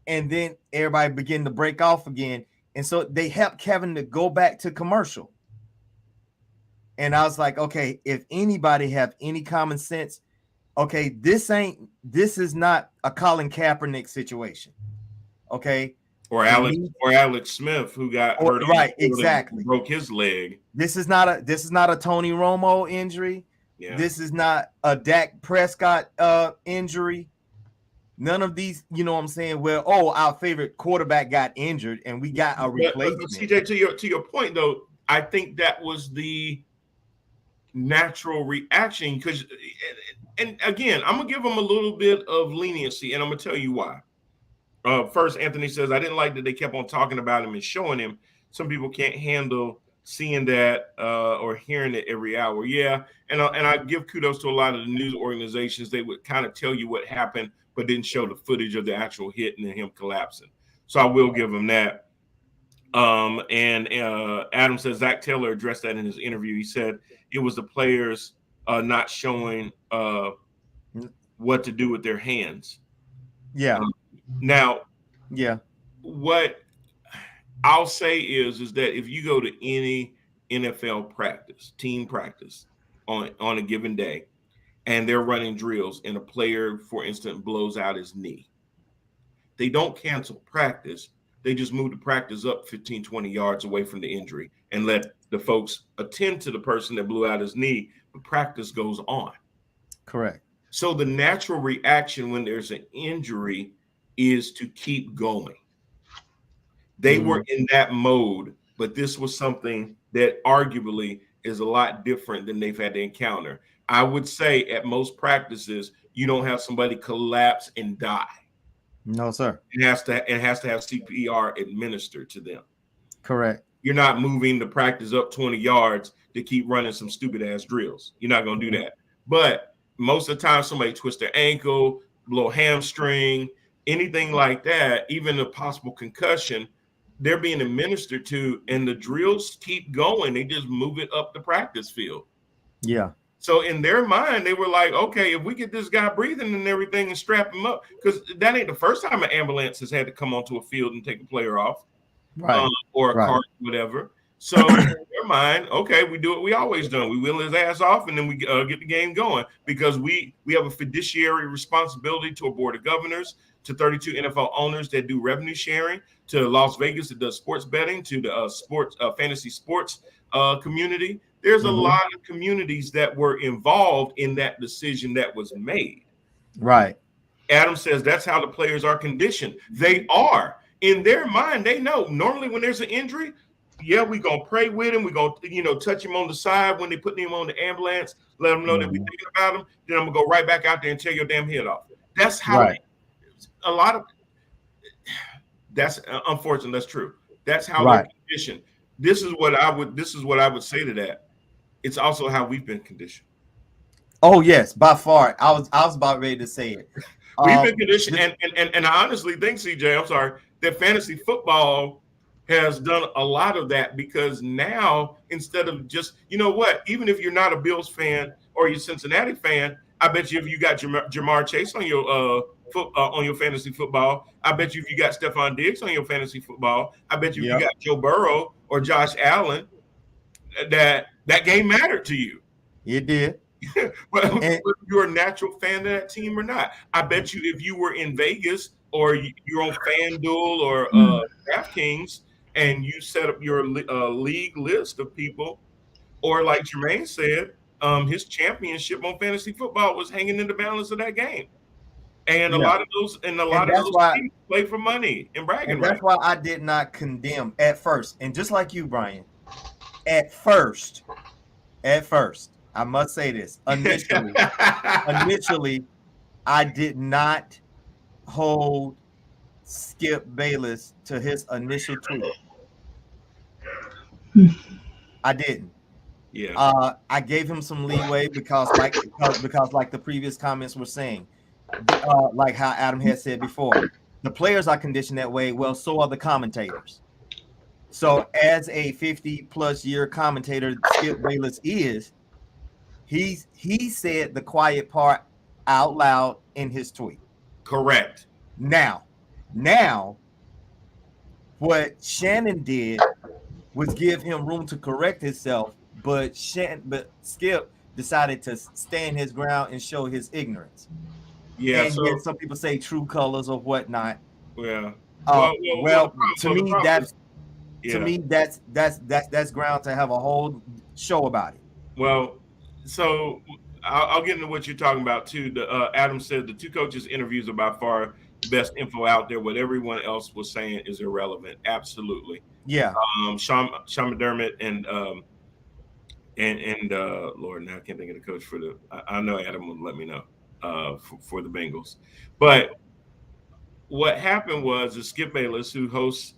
And then everybody began to break off again. And so they helped Kevin to go back to commercial. And I was like, okay, if anybody have any common sense, okay, this is not a Colin Kaepernick situation. Okay. Or Alex Smith, who got hurt. Right, exactly. Broke his leg. This is not a Tony Romo injury. Yeah. This is not a Dak Prescott injury. None of these, you know what I'm saying? Well, our favorite quarterback got injured and we got a replacement. But CJ, to your point though, I think that was the natural reaction because, and again, I'm gonna give them a little bit of leniency, and I'm gonna tell you why. First, Anthony says, I didn't like that they kept on talking about him and showing him. Some people can't handle seeing that or hearing it every hour. Yeah, and I give kudos to a lot of the news organizations. They would kind of tell you what happened, but didn't show the footage of the actual hit and then him collapsing. So I will give him that. And Adam says Zach Taylor addressed that in his interview. He said it was the players not showing what to do with their hands. Yeah. Now, yeah, what I'll say is that if you go to any NFL practice, team practice on a given day, and they're running drills and a player, for instance, blows out his knee, they don't cancel practice. They just move the practice up 15, 20 yards away from the injury and let the folks attend to the person that blew out his knee, but practice goes on. Correct. So the natural reaction when there's an injury is to keep going. They were in that mode, but this was something that arguably is a lot different than they've had to encounter. I would say at most practices, you don't have somebody collapse and die. No, sir. It has to have CPR administered to them. Correct. You're not moving the practice up 20 yards to keep running some stupid ass drills. You're not going to do that. But most of the time, somebody twists their ankle, blow hamstring, anything like that, even a possible concussion, they're being administered to, and the drills keep going. They just move it up the practice field. Yeah. So in their mind, they were like, okay, if we get this guy breathing and everything and strap him up, because that ain't the first time an ambulance has had to come onto a field and take a player off, right, or a car, whatever. So in their mind, okay, we do what we always done. We wheel his ass off, and then we get the game going because we have a fiduciary responsibility to a board of governors, to 32 NFL owners that do revenue sharing, to Las Vegas that does sports betting, to the fantasy sports community. There's a lot of communities that were involved in that decision that was made. Right. Adam says that's how the players are conditioned. They are. In their mind, they know. Normally when there's an injury, yeah, we're going to pray with him. We're going to, touch him on the side when they put him on the ambulance, let them know that we're thinking about him. Then I'm going to go right back out there and tear your damn head off. That's how a lot of – that's unfortunate. That's true. That's how they're conditioned. This is what I would say to that. It's also how we've been conditioned. Oh yes, by far. I was about ready to say it. We've been conditioned, and I honestly think, CJ, I'm sorry, that fantasy football has done a lot of that because now instead of just, even if you're not a Bills fan or you're a Cincinnati fan, I bet you if you got Jamar Chase on your fantasy football, I bet you if you got Stephon Diggs on your fantasy football, I bet you if you got Joe Burrow or Josh Allen, that game mattered to you. It did. Whether you're a natural fan of that team or not. I bet you if you were in Vegas or you're on FanDuel or DraftKings and you set up your league list of people, or like Jermaine said, his championship on fantasy football was hanging in the balance of that game. And a lot of those teams play for money and bragging. And that's why I did not condemn at first. And just like you, Brian, at first, I must say this. Initially, I did not hold Skip Bayless to his initial tweet. I didn't. Yeah. I gave him some leeway because like the previous comments were saying, like how Adam had said before, the players are conditioned that way. Well, so are the commentators. So as a 50+ year commentator, Skip Bayless is, he said the quiet part out loud in his tweet. Correct. Now, what Shannon did was give him room to correct himself, but Skip decided to stand his ground and show his ignorance. Yeah. And So yet some people say true colors or whatnot. yeah. To me, that's yeah. to me that's ground to have a whole show about it. Well, so I'll get into what you're talking about too. Adam said the two coaches' interviews are by far the best info out there. What everyone else was saying is irrelevant. Absolutely. Yeah. Sean McDermott and Lord, now I can't think of the coach for the. I know Adam will let me know for the Bengals, but what happened was Skip Bayless, who hosts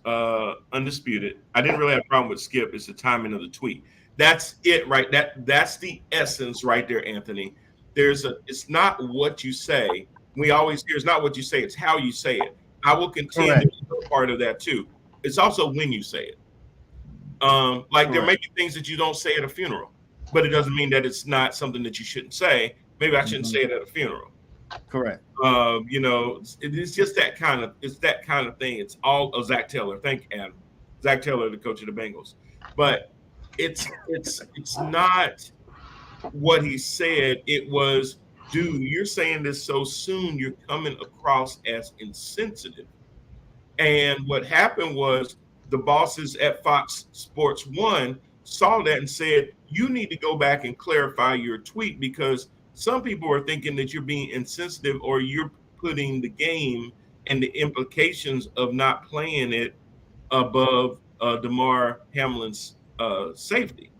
Undisputed. I didn't really have a problem with Skip. It's the timing of the tweet. That's it, right? That's the essence right there, Anthony. It's not what you say. We always hear it's not what you say, it's how you say it. I will contend to be part of that too. It's also when you say it. There may be things that you don't say at a funeral, but it doesn't mean that it's not something that you shouldn't say. Maybe I shouldn't say it at a funeral. Correct. It's just that kind of thing. It's all Zach Taylor. Thank you, Adam. Zach Taylor, the coach of the Bengals. But it's not what he said. It was, dude, you're saying this so soon, you're coming across as insensitive. And what happened was the bosses at Fox Sports 1 saw that and said, you need to go back and clarify your tweet, because some people are thinking that you're being insensitive or you're putting the game and the implications of not playing it above Damar Hamlin's safety.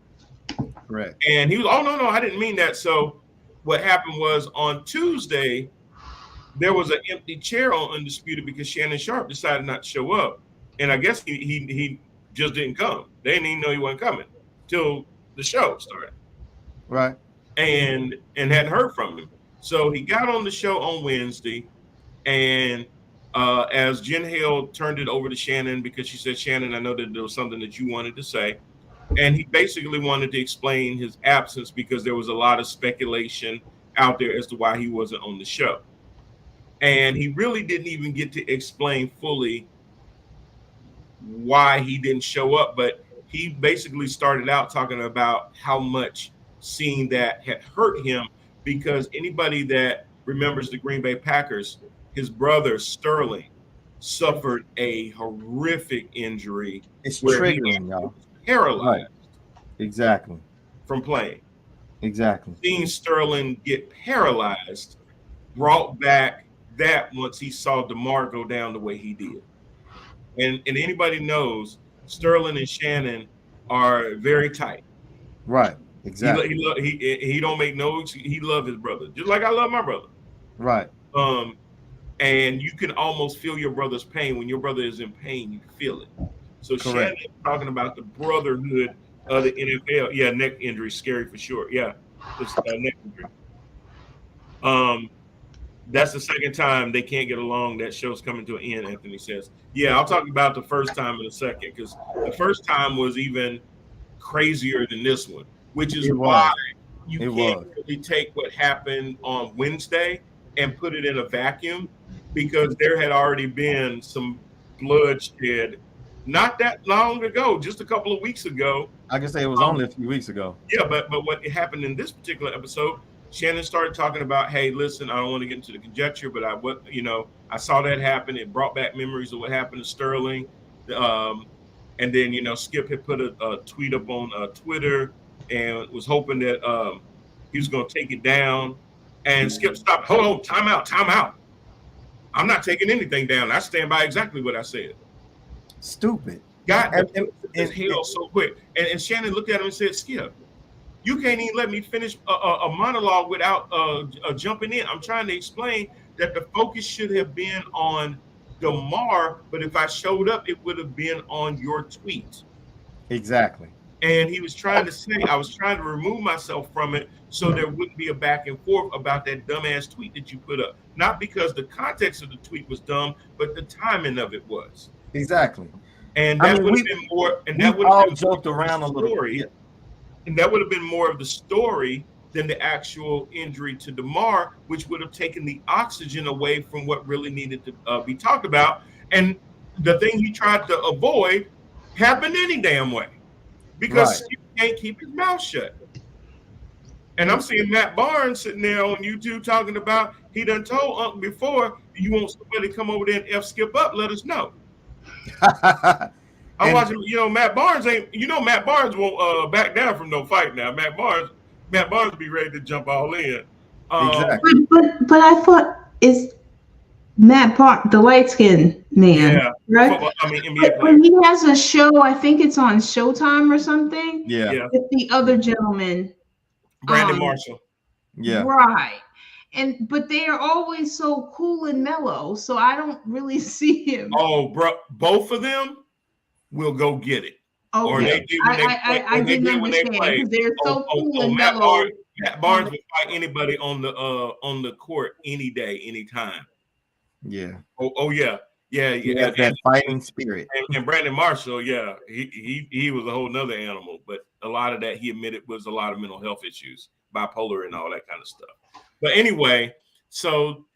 Correct. And he was, oh, no, I didn't mean that. So what happened was on Tuesday, there was an empty chair on Undisputed because Shannon Sharpe decided not to show up. And I guess he just didn't come. They didn't even know he wasn't coming till the show started. Right. And hadn't heard from him. So he got on the show on Wednesday, and as Jen Hale turned it over to Shannon, because she said, Shannon, I know that there was something that you wanted to say. And he basically wanted to explain his absence because there was a lot of speculation out there as to why he wasn't on the show. And he really didn't even get to explain fully why he didn't show up, but he basically started out talking about how much seeing that had hurt him, because anybody that remembers the Green Bay Packers, his brother Sterling suffered a horrific injury. It's triggering, y'all. Paralyzed. Right. Exactly. From playing. Exactly. Seeing Sterling get paralyzed brought back that once he saw Damar go down the way he did. And anybody knows Sterling and Shannon are very tight. Right. Exactly. He don't make no. He love his brother just like I love my brother. Right. And you can almost feel your brother's pain. When your brother is in pain, you feel it. So Shannon talking about the brotherhood of the NFL. Yeah, neck injury, scary for sure. Yeah, just neck injury. That's the second time they can't get along. That show's coming to an end, Anthony says. Yeah, I'll talk about the first time in a second, because the first time was even crazier than this one, which is why you can't really take what happened on Wednesday and put it in a vacuum, because there had already been some bloodshed not that long ago, just a couple of weeks ago. I can say it was only a few weeks ago. Yeah, but what happened in this particular episode, Shannon started talking about, hey, listen, I don't want to get into the conjecture, but I saw that happen. It brought back memories of what happened to Sterling. And then, Skip had put a tweet up on Twitter and was hoping that he was going to take it down. And Skip stopped. Hold on, time out. I'm not taking anything down. I stand by exactly what I said. Stupid. Got his heel so quick. And Shannon looked at him and said, Skip, You can't even let me finish a monologue without jumping in. I'm trying to explain that the focus should have been on DeMar, but if I showed up, it would have been on your tweet. Exactly. And he was trying to say, I was trying to remove myself from it so there wouldn't be a back and forth about that dumbass tweet that you put up. Not because the context of the tweet was dumb, but the timing of it was. Exactly. And that would have been more, and that would all have been joked around a little bit. Yeah. And that would have been more of the story than the actual injury to DeMar, which would have taken the oxygen away from what really needed to be talked about. And the thing he tried to avoid happened any damn way because he can't keep his mouth shut. And I'm seeing Matt Barnes sitting there on YouTube talking about he done told Unc before, you want somebody to come over there and F Skip up, let us know. I'm watching, Matt Barnes Matt Barnes won't back down from no fight now. Matt Barnes be ready to jump all in. Exactly. But I thought it's Matt Barnes, the light skinned man. Yeah. Right? NBA but he has a show, I think it's on Showtime or something. Yeah. With the other gentleman. Brandon Marshall. Yeah. Right. But they are always so cool and mellow, so I don't really see him. Oh, bro, both of them will go get it. Okay. Or they do I didn't understand because they're so cool and mellow. Matt Barnes will fight anybody on the court any day, anytime. Yeah. Oh yeah. Yeah. That fighting spirit. And Brandon Marshall, yeah, he was a whole nother animal. But a lot of that he admitted was a lot of mental health issues, bipolar and all that kind of stuff. But anyway, so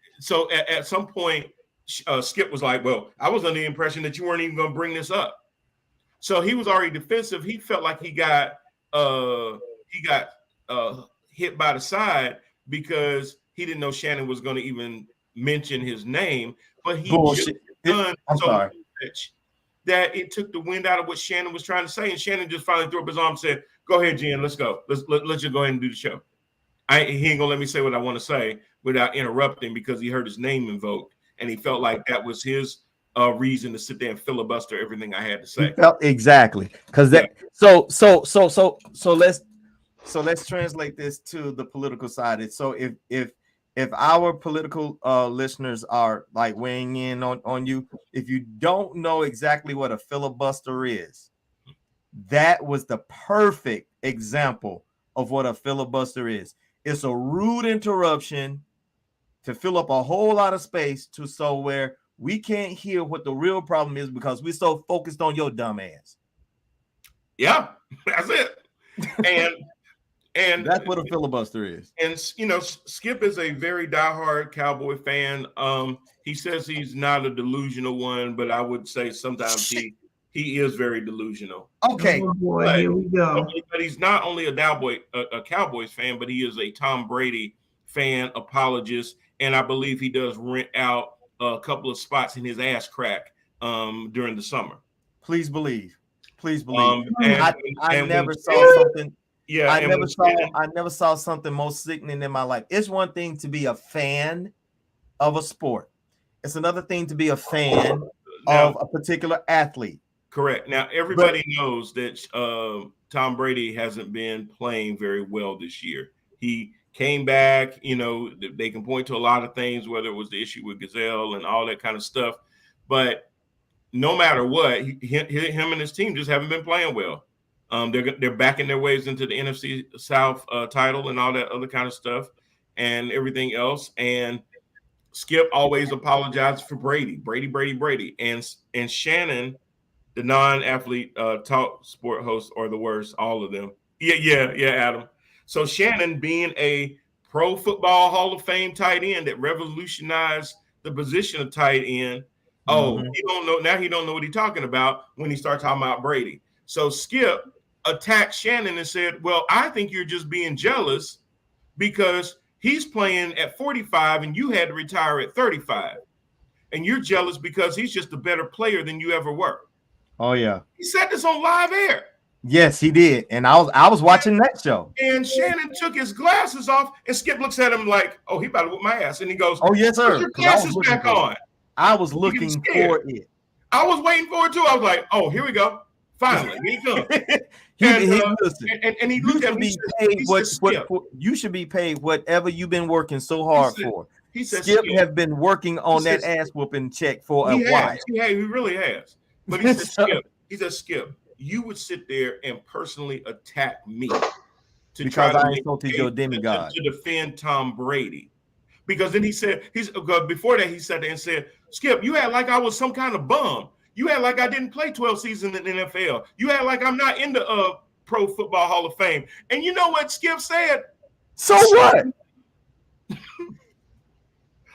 at some point, Skip was like, "Well, I was under the impression that you weren't even going to bring this up." So he was already defensive. He felt like he got hit by the side because he didn't know Shannon was going to even mention his name. But he bullshit. Done so much that it took the wind out of what Shannon was trying to say, and Shannon just finally threw up his arm and said, "Go ahead, Jen, let's go. Let's just go ahead and do the show." He ain't gonna let me say what I want to say without interrupting because he heard his name invoked and he felt like that was his reason to sit there and filibuster everything I had to say. Exactly, because that. Yeah. So let's translate this to the political side. So if our political listeners are like weighing in on you, if you don't know exactly what a filibuster is, that was the perfect example of what a filibuster is. It's a rude interruption to fill up a whole lot of space so where we can't hear what the real problem is because we're so focused on your dumb ass. Yeah, that's it. And that's what a filibuster is. And Skip is a very diehard Cowboy fan. He says he's not a delusional one, but I would say sometimes he is very delusional. Okay. Oh boy, here we go. But he's not only a Cowboys fan, but he is a Tom Brady fan, apologist, and I believe he does rent out a couple of spots in his ass crack during the summer. Please believe. I never saw something. Yeah, I never saw something most sickening in my life. It's one thing to be a fan of a sport. It's another thing to be a fan of a particular athlete. Correct. Now, everybody knows that Tom Brady hasn't been playing very well this year. He came back, they can point to a lot of things, whether it was the issue with Gazelle and all that kind of stuff. But no matter what, him and his team just haven't been playing well. They're backing their ways into the NFC South title and all that other kind of stuff and everything else. And Skip always apologizes for Brady. And Shannon, the non-athlete talk sport hosts, are the worst, all of them. Yeah, Adam. So Shannon, being a pro football Hall of Fame tight end that revolutionized the position of tight end, he don't know. Now he don't know what he's talking about when he starts talking about Brady. So Skip attacked Shannon and said, "Well, I think you're just being jealous because he's playing at 45 and you had to retire at 35. And you're jealous because he's just a better player than you ever were." Oh, yeah. He said this on live air. Yes, he did. And I was watching that show. And Shannon took his glasses off and Skip looks at him like, "Oh, he about to whip my ass." And he goes, "Oh, yes, sir." Put your glasses back on. I was looking for it. I was waiting for it too. I was like, "Oh, here we go. Finally, here he comes. Listen, And he you looked at should me. be paid Skip. you should be paid whatever you've been working so hard for. He said, Skip have been working on that ass whooping check for a while. He really has. But he said, Skip, you would sit there and personally attack me because I insulted your demigod to defend Tom Brady. Because then he said, before that, he sat there and said, Skip, you act like I was some kind of bum. You act like I didn't play 12 seasons in the NFL. You act like I'm not in the Pro Football Hall of Fame. And you know what Skip said? So what?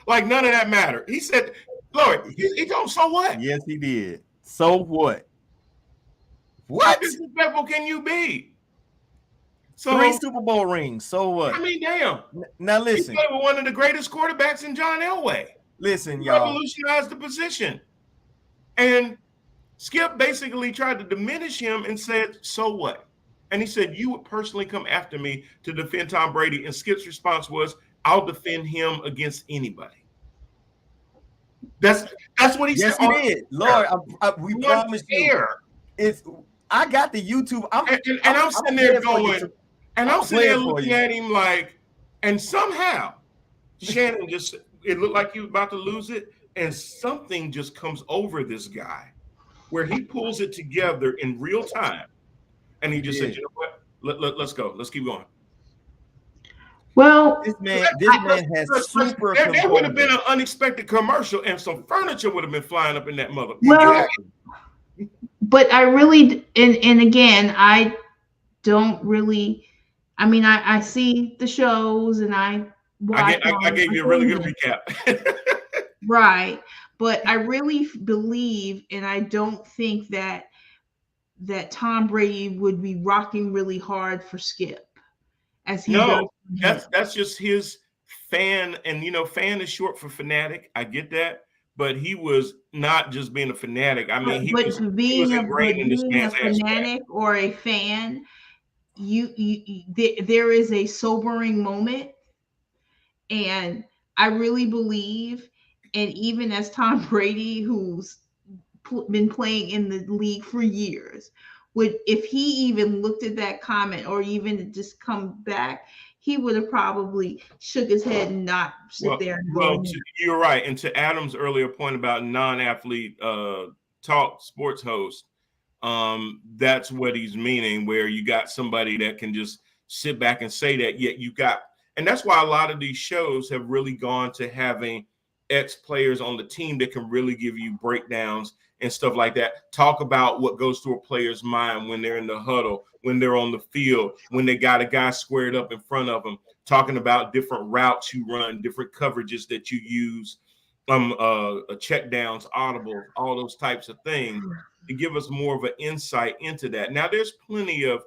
Like none of that mattered. He said, Lord, he told him, so what? Yes, he did. So what? What? How disrespectful can you be? So 3 Super Bowl rings. So what? I mean, damn. Now listen. He played with one of the greatest quarterbacks in John Elway. Listen, y'all. Revolutionized the position. And Skip basically tried to diminish him and said, so what? And he said, you would personally come after me to defend Tom Brady. And Skip's response was, I'll defend him against anybody. That's what he said. Yes, he did. Lord, we promise you. I got the YouTube. I'm sitting there going, and I'm sitting there looking at him like, and somehow Shannon it looked like he was about to lose it. And something just comes over this guy where he pulls it together in real time. And he just said, you know what? Let's go. Let's keep going. Well, this man has super. There would have been an unexpected commercial and some furniture would have been flying up in that mother. Well, but I really, and again, I don't really, I mean, I see the shows and I watch. I gave you a really good recap. Right. But I really believe, and I don't think that Tom Brady would be rocking really hard for Skip as he does. That's just his fan. And, fan is short for fanatic. I get that. But he was not just being a fanatic. I mean, he was ingrained in this man's fanatic or a fan, there is a sobering moment. And I really believe, and even as Tom Brady, who's been playing in the league for years, if he even looked at that comment or even just come back, he would have probably shook his head and not sit there. And you're right. And to Adam's earlier point about non-athlete talk sports host, that's what he's meaning, where you got somebody that can just sit back and say that, yet and that's why a lot of these shows have really gone to having ex-players on the team that can really give you breakdowns and stuff like that. Talk about what goes through a player's mind when they're in the huddle, when they're on the field, when they got a guy squared up in front of them, talking about different routes you run, different coverages that you use, check downs, audible, all those types of things to give us more of an insight into that. Now, there's plenty of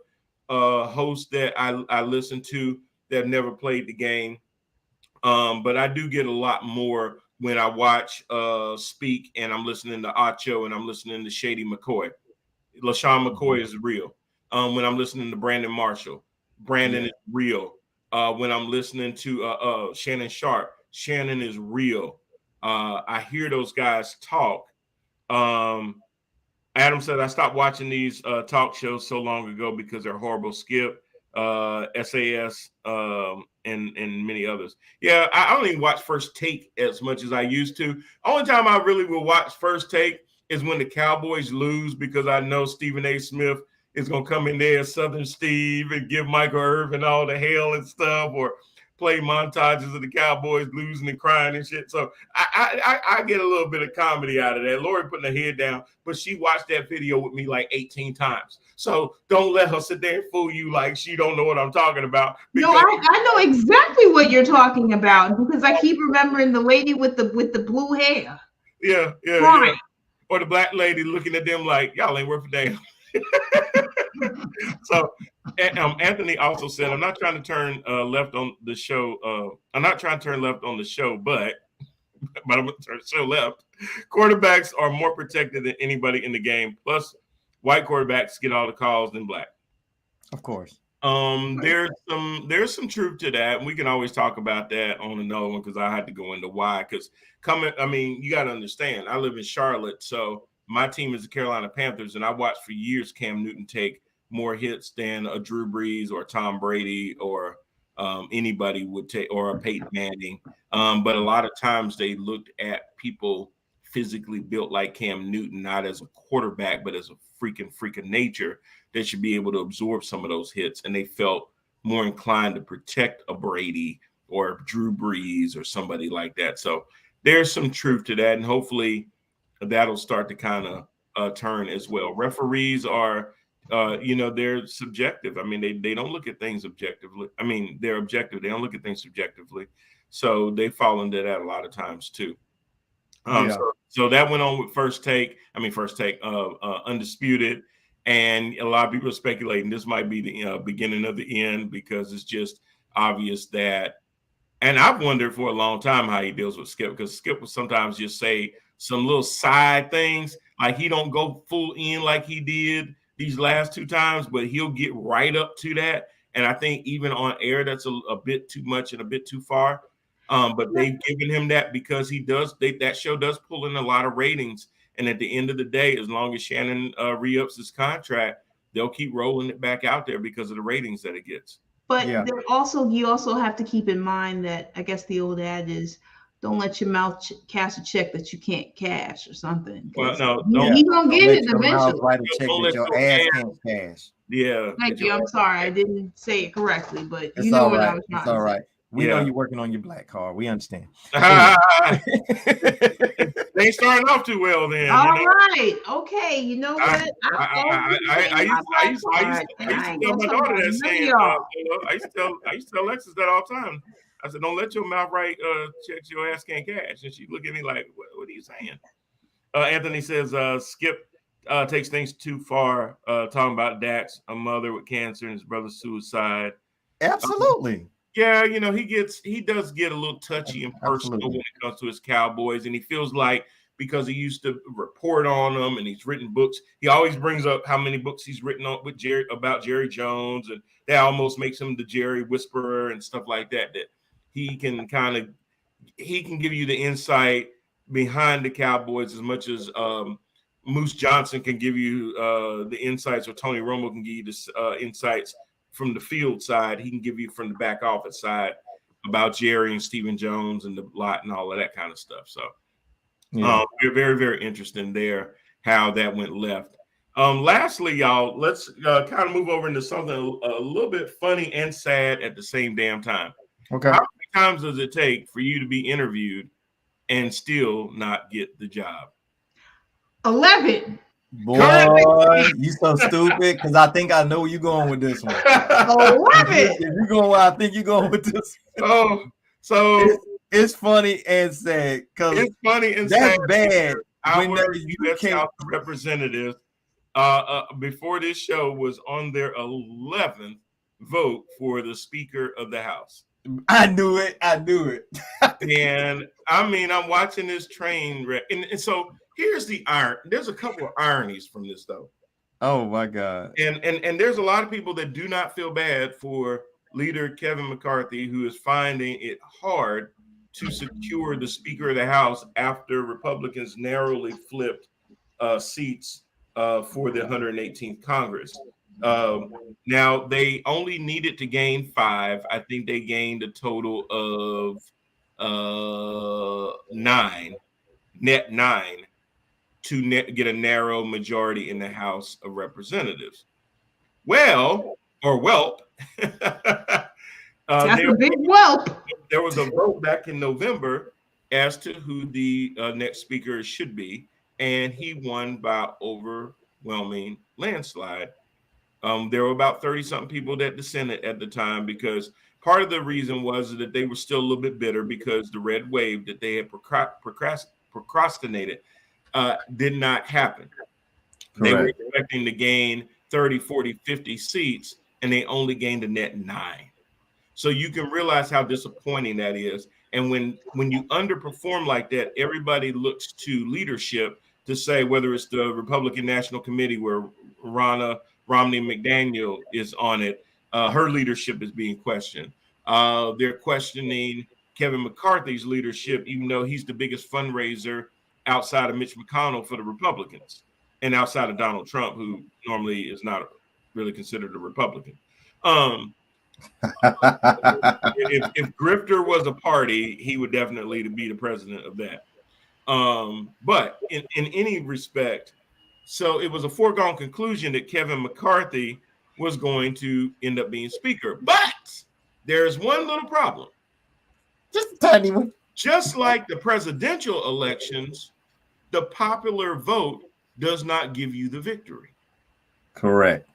hosts that I listen to that have never played the game, but I do get a lot more when I watch Speak and I'm listening to Acho and I'm listening to Shady McCoy. LaShawn McCoy is real. When I'm listening to Brandon Marshall, Brandon is real. When I'm listening to Shannon Sharp, Shannon is real. I hear those guys talk. Adam said, I stopped watching these talk shows so long ago because they're horrible. Skip, SAS, and many others. Yeah, I don't even watch First Take as much as I used to. Only time I really will watch First Take is when the Cowboys lose, because I know Stephen A. Smith is going to come in there as Southern Steve and give Michael Irvin all the hell and stuff, or play montages of the Cowboys losing and crying and shit. So I get a little bit of comedy out of that. Lori putting her head down, but she watched that video with me like 18 times. So don't let her sit there and fool you like she don't know what I'm talking about. No, I know exactly what you're talking about, because I keep remembering the lady with the blue hair. Yeah. Right. Yeah. Or the black lady looking at them like, y'all ain't worth a damn. So Anthony also said, I'm not trying to turn left on the show. I'm not trying to turn left on the show, but I'm going to turn the show left. Quarterbacks are more protected than anybody in the game. Plus, white quarterbacks get all the calls than black. Of course. There's some truth to that. And we can always talk about that on another one, because I had to go into why. Because you got to understand, I live in Charlotte, so my team is the Carolina Panthers, and I watched for years Cam Newton take more hits than a Drew Brees or Tom Brady or anybody would take, or a Peyton Manning. But a lot of times they looked at people physically built like Cam Newton, not as a quarterback, but as a freak of nature that should be able to absorb some of those hits. And they felt more inclined to protect a Brady or Drew Brees or somebody like that. So there's some truth to that. And hopefully that'll start to kind of turn as well. Referees are, they're subjective. I mean, they don't look at things objectively. I mean, they're objective. They don't look at things subjectively. So they fall into that a lot of times too. So that went on with First Take, Undisputed. And a lot of people are speculating this might be the beginning of the end, because it's just obvious that, and I've wondered for a long time how he deals with Skip, because Skip will sometimes just say some little side things, like he don't go full in like he did these last two times, but he'll get right up to that. And I think even on air, that's a bit too much and a bit too far. But they've given him that because that show does pull in a lot of ratings. And at the end of the day, as long as Shannon re-ups his contract, they'll keep rolling it back out there because of the ratings that it gets. But you also have to keep in mind that, I guess the old ad is, don't let your mouth cash a check that you can't cash or something. Well, no, he's gonna get it eventually. Write a check that your ass can't cash. Yeah. Thank you. I'm sorry, I didn't say it correctly, but you know what I was trying to say. All right. We know you're working on your black card. We understand. They starting off too well then. All right. Okay. You know what? I used to tell my daughter that saying. I used to tell Alexis that all the time. I said, "Don't let your mouth write checks your ass can't cash." And she looked at me like, "What are you saying?" Anthony says, "Skip takes things too far." Talking about Dax, a mother with cancer, and his brother's suicide. Absolutely. Yeah, he does get a little touchy and personal when it comes to his Cowboys, and he feels like because he used to report on them and he's written books, he always brings up how many books he's written on with about Jerry Jones, and that almost makes him the Jerry Whisperer and stuff like that. That he can give you the insight behind the Cowboys as much as Moose Johnson can give you the insights, or Tony Romo can give you the insights from the field side. He can give you from the back office side about Jerry and Stephen Jones and the lot and all of that kind of stuff. So we're very, very interesting there how that went left. Lastly, y'all, let's kind of move over into something a little bit funny and sad at the same damn time. Okay. How many times does it take for you to be interviewed and still not get the job? 11. Boy, you so stupid, because I think I know where you're going with this one. 11. If you're going where I think you're going with this. Oh, so it's funny and sad, because it's funny and that's sad. bad. Our You U.S. can't. House of Representatives, before this show, was on their 11th vote for the Speaker of the House. I knew it. And I mean, I'm watching this train wreck, and so here's the iron. There's a couple of ironies from this, though. Oh my God! And there's a lot of people that do not feel bad for Leader Kevin McCarthy, who is finding it hard to secure the Speaker of the House after Republicans narrowly flipped seats for the 118th Congress. Now, they only needed to gain 5. I think they gained a total of 9 to get a narrow majority in the House of Representatives. Well, or whelp. That's a big whelp. There was a vote back in November as to who the next speaker should be, and he won by overwhelming landslide. There were about 30-something people that dissented at the time, because part of the reason was that they were still a little bit bitter because the red wave that they had procrastinated did not happen. Correct. They were expecting to gain 30, 40, 50 seats, and they only gained a net 9. So you can realize how disappointing that is. And when you underperform like that, everybody looks to leadership to say, whether it's the Republican National Committee where Romney McDaniel is on it, her leadership is being questioned. They're questioning Kevin McCarthy's leadership, even though he's the biggest fundraiser outside of Mitch McConnell for the Republicans, and outside of Donald Trump, who normally is not really considered a Republican. If Grifter was a party, he would definitely be the president of that. But in any respect, so it was a foregone conclusion that Kevin McCarthy was going to end up being speaker. But there's one little problem. Just a tiny one. Just like the presidential elections, the popular vote does not give you the victory. Correct.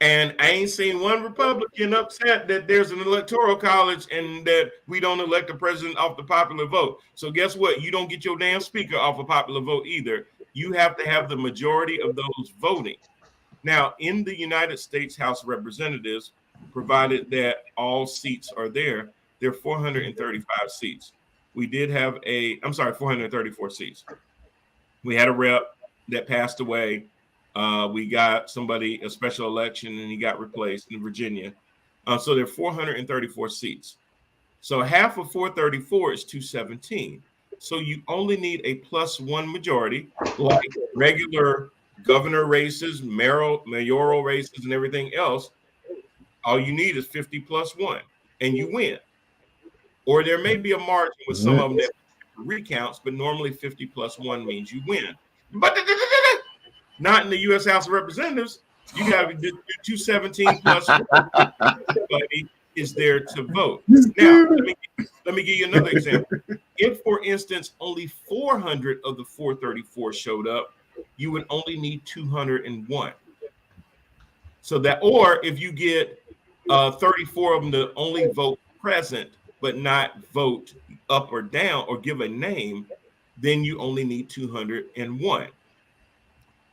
And I ain't seen one Republican upset that there's an electoral college and that we don't elect a president off the popular vote. So guess what? You don't get your damn speaker off a popular vote either. You have to have the majority of those voting. Now, in the United States House of Representatives, provided that all seats are there are 435 seats. We did have 434 seats. We had a rep that passed away. We got somebody, a special election, and he got replaced in Virginia. So there are 434 seats. So half of 434 is 217. So you only need a +1 majority, like regular governor races, mayoral races, and everything else. All you need is 50 + 1, and you win. Or there may be a margin with some of them that recounts, but normally 50 + 1 means you win. But not in the U.S. House of Representatives. You got to do 217 plus everybody is there to vote. Now, let me give you another example. If, for instance, only 400 of the 434 showed up, you would only need 201. So that, or if you get 34 of them to only vote present, but not vote up or down or give a name, then you only need 201.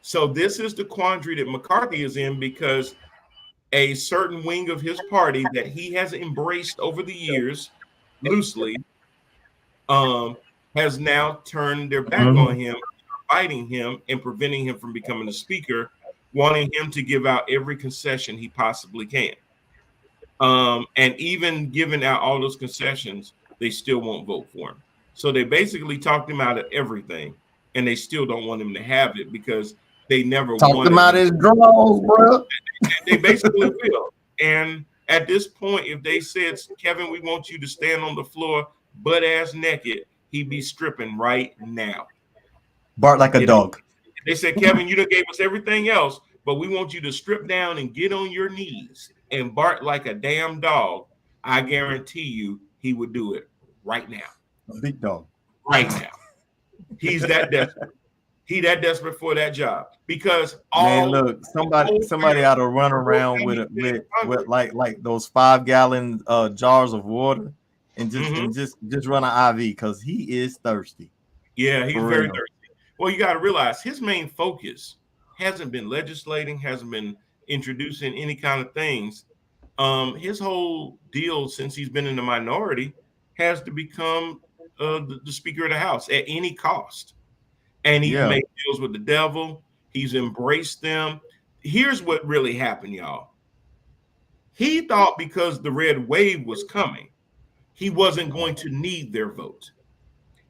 So this is the quandary that McCarthy is in, because a certain wing of his party that he has embraced over the years loosely has now turned their back on him, fighting him and preventing him from becoming the speaker, wanting him to give out every concession he possibly can. And even giving out all those concessions, they still won't vote for him. So they basically talked him out of everything, and they still don't want him to have it because they never talked him out his draws, bro. They basically will. And at this point, if they said, Kevin, we want you to stand on the floor butt ass naked, he'd be stripping right now. Bark like a dog. They said, Kevin, you done gave us everything else, but we want you to strip down and get on your knees and bark like a damn dog. I guarantee you he would do it right now. A big dog. Right now. He's that desperate. He that desperate for that job, because look, somebody ought to run around with like those 5-gallon jars of water and just run an IV, because he is thirsty. Yeah, he's very thirsty. Well, you got to realize his main focus hasn't been legislating, hasn't been introducing any kind of things. His whole deal since he's been in the minority has to become the Speaker of the House at any cost. And he's made deals with the devil. He's embraced them. Here's what really happened, y'all. He thought because the red wave was coming, he wasn't going to need their vote.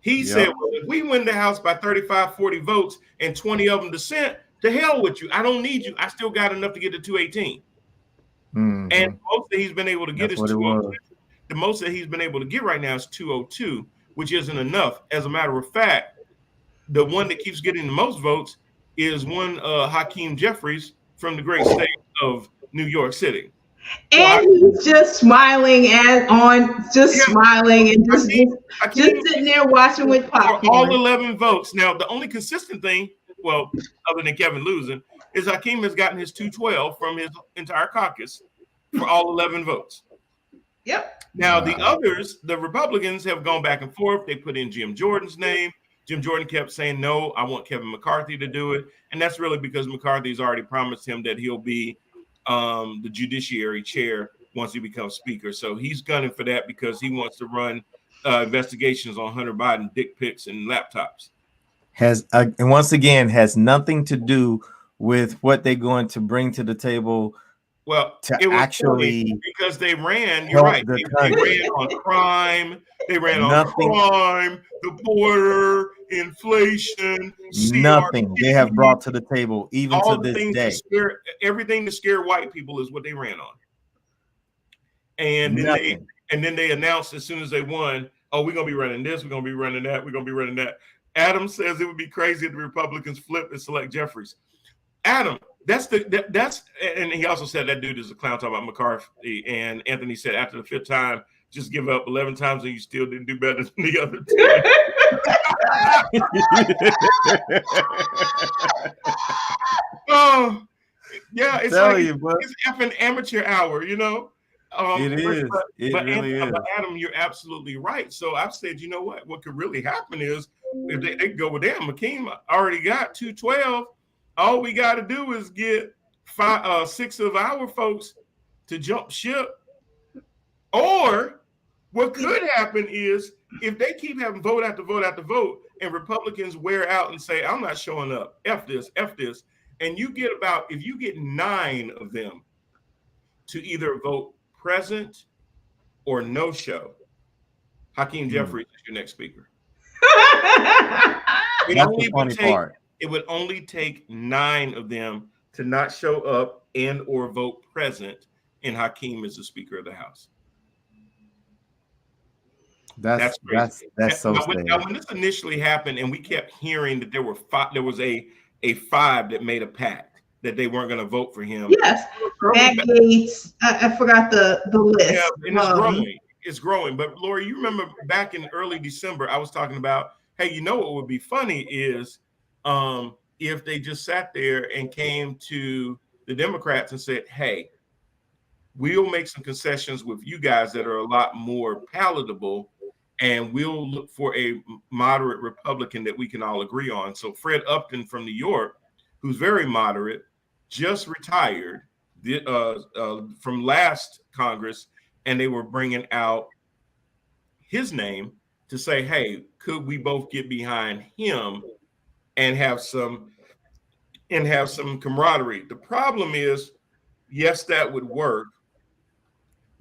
He said, well, if we win the House by 35, 40 votes and 20 of them dissent, to hell with you. I don't need you. I still got enough to get to 218. And most that he's been able to get is 202. The most that he's been able to get right now is 202, which isn't enough. As a matter of fact, the one that keeps getting the most votes is one Hakeem Jeffries from the great state of New York City. And he's just smiling smiling and just sitting there watching with popcorn. All 11 votes. Now, the only consistent thing, well, other than Kevin losing, is Hakeem has gotten his 212 from his entire caucus for all 11 votes. Yep. Now, the others, the Republicans, have gone back and forth. They put in Jim Jordan's name. Jim Jordan kept saying, no, I want Kevin McCarthy to do it. And that's really because McCarthy's already promised him that he'll be the judiciary chair once he becomes speaker. So he's gunning for that because he wants to run investigations on Hunter Biden, dick pics, and laptops. And once again, has nothing to do with what they're going to bring to the table Well, to it was actually funny because they ran. You're help right. the They country. ran on crime. They ran on Nothing. crime, the border, inflation, Nothing they have CRT, brought to the table, even all to the this things day. to scare everything to scare white people is what they ran on. And Nothing. then they announced as soon as they won, oh, we're gonna be running this, we're gonna be running that, we're gonna be running that. Adam says it would be crazy if the Republicans flip and select Jeffries. Adam, and he also said that dude is a clown talking about McCarthy. And Anthony said after the 5th time, just give up 11 times and you still didn't do better than the other 10. Oh, yeah, it's it's effing amateur hour, you know. It is. It really is. But Adam, you're absolutely right. So I've said, you know what could really happen is if they go with them, McKean already got 212. All we got to do is get 6 of our folks to jump ship. Or what could happen is if they keep having vote after vote after vote and Republicans wear out and say, I'm not showing up, F this, and if you get 9 of them to either vote present or no show, Hakeem Jeffries is your next speaker. It would only take 9 of them to not show up and or vote present, and Hakeem is the Speaker of the House. That's so sad. Now, when this initially happened, and we kept hearing that there was a 5 that made a pact that they weren't going to vote for him. Yes, Matt Gaetz. I forgot the list. Yeah, and it's growing. It's growing. But Lori, you remember back in early December, I was talking about, hey, you know what would be funny is if they just sat there and came to the Democrats and said, hey, we'll make some concessions with you guys that are a lot more palatable, and we'll look for a moderate Republican that we can all agree on. So Fred Upton from New York, who's very moderate, just retired from last Congress, and they were bringing out his name to say, hey, could we both get behind him and have some camaraderie? The problem is, yes, that would work,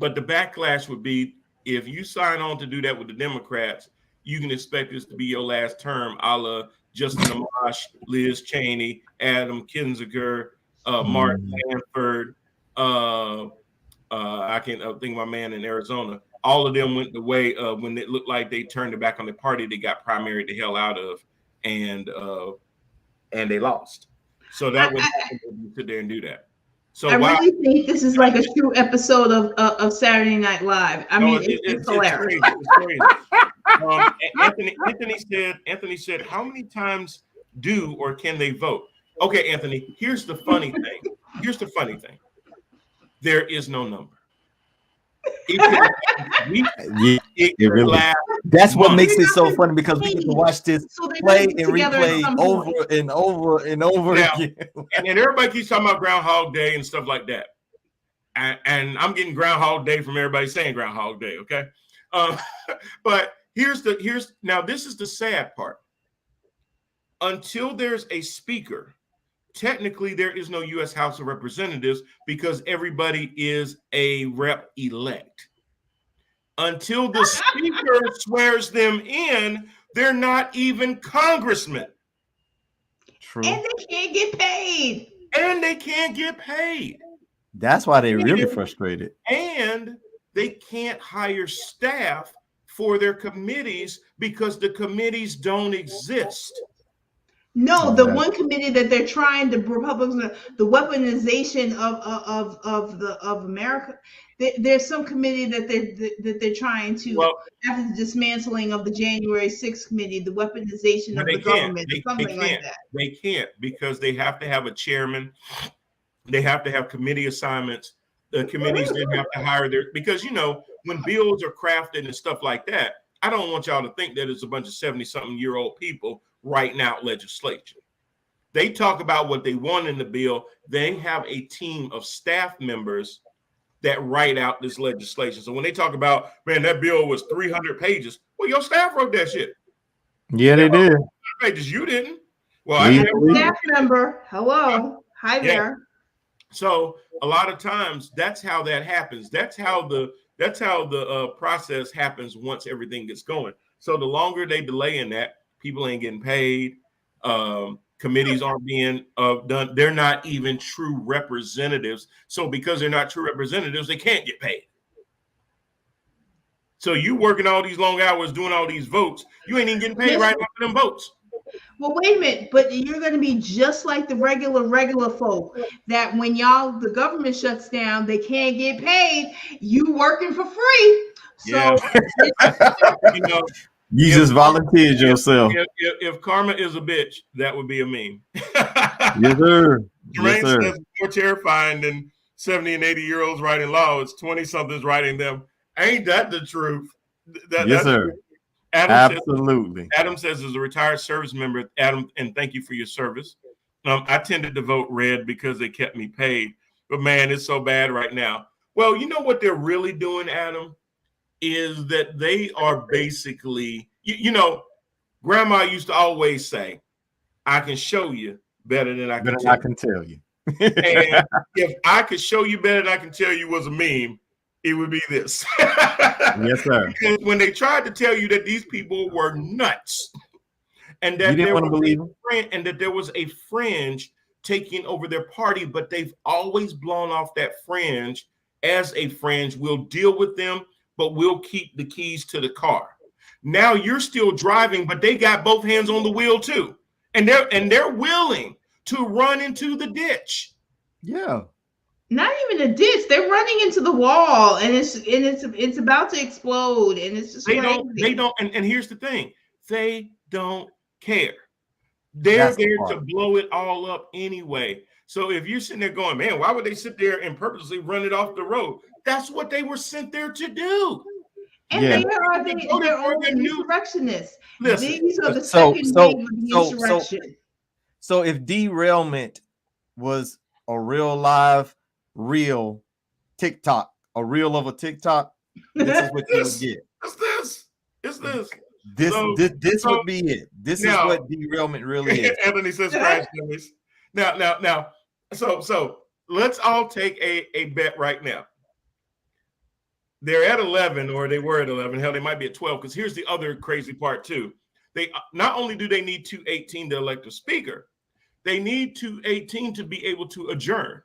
but the backlash would be if you sign on to do that with the Democrats, you can expect this to be your last term, a la Justin Amash, Liz Cheney, Adam Kinzinger, Mark Sanford. I can't think of my man in Arizona. All of them went the way of when it looked like they turned their back on the party they got primaried the hell out of, and they lost. So that was sit there and do that. So I really think this is like a true episode of Saturday Night Live. I mean, it's hilarious. Anthony said, how many times do or can they vote? Okay, Anthony, here's the funny thing. There is no number. That's what makes it so funny, because we get to watch this play and replay over and over and over again. And everybody keeps talking about Groundhog Day and stuff like that. And I'm getting Groundhog Day from everybody saying Groundhog Day, okay? But now this is the sad part. Until there's a speaker, technically there is no U.S. House of Representatives because everybody is a rep elect. Until the speaker swears them in, they're not even congressmen. True. And they can't get paid. That's why they're really frustrated. And they can't hire staff for their committees because the committees don't exist. No, the one committee that they're trying, the Republicans, the weaponization of America. There's some committee that they're trying to, after the dismantling of the January 6th committee, the weaponization of the government, something like that. They can't, because they have to have a chairman. They have to have committee assignments. The committees then have to hire because when bills are crafted and stuff like that, I don't want y'all to think that it's a bunch of 70-something-year-old people writing out legislation. They talk about what they want in the bill. They have a team of staff members that write out this legislation. So when they talk about, man, that bill was 300 pages. Well, your staff wrote that shit. Yeah, they did. Pages, you didn't. Well, I staff member. Hello. Hi there. So a lot of times that's how that happens. That's how the process happens once everything gets going. So the longer they delay in that, people ain't getting paid. Committees aren't being done. They're not even true representatives. So because they're not true representatives, they can't get paid. So you working all these long hours doing all these votes, you ain't even getting paid right now for them votes. Well, wait a minute, but you're going to be just like the regular folk that when the government shuts down, they can't get paid. You working for free. So, you know, you just volunteered yourself. If karma is a bitch, that would be a meme. Yes, sir. Jermaine says more terrifying than 70 and 80-year-olds writing law. It's 20-somethings writing them. Ain't that the truth? Yes, sir. Absolutely. Adam says, as a retired service member, Adam, and thank you for your service. I tended to vote red because they kept me paid. But man, it's so bad right now. Well, you know what they're really doing, Adam, is that they are basically, you know, Grandma used to always say, I can show you better than I can tell you. And if I could show you better than I can tell you was a meme, it would be this. Yes, sir. Because when they tried to tell you that these people were nuts and that there was a fringe taking over their party, but they've always blown off that fringe as a fringe. We'll deal with them, but we'll keep the keys to the car. Now you're still driving, but they got both hands on the wheel too. And they're willing to run into the ditch. Yeah. Not even a ditch. They're running into the wall, and it's about to explode, and it's just they don't. And here's the thing: they don't care. They're there to blow it all up anyway. So if you're sitting there going, man, why would they sit there and purposely run it off the road? That's what they were sent there to do. And they are their own insurrectionists. These are the second wave of the insurrection. So if derailment was a real TikTok, a reel of a TikTok, this is what you would get. It's this. This would be it. This is what derailment really is. Anthony says crash dummies. Now, so let's all take a bet right now. They're at 11, or they were at 11. Hell, they might be at 12. Because here's the other crazy part too. They not only do they need 218 to elect a speaker, they need 218 to be able to adjourn.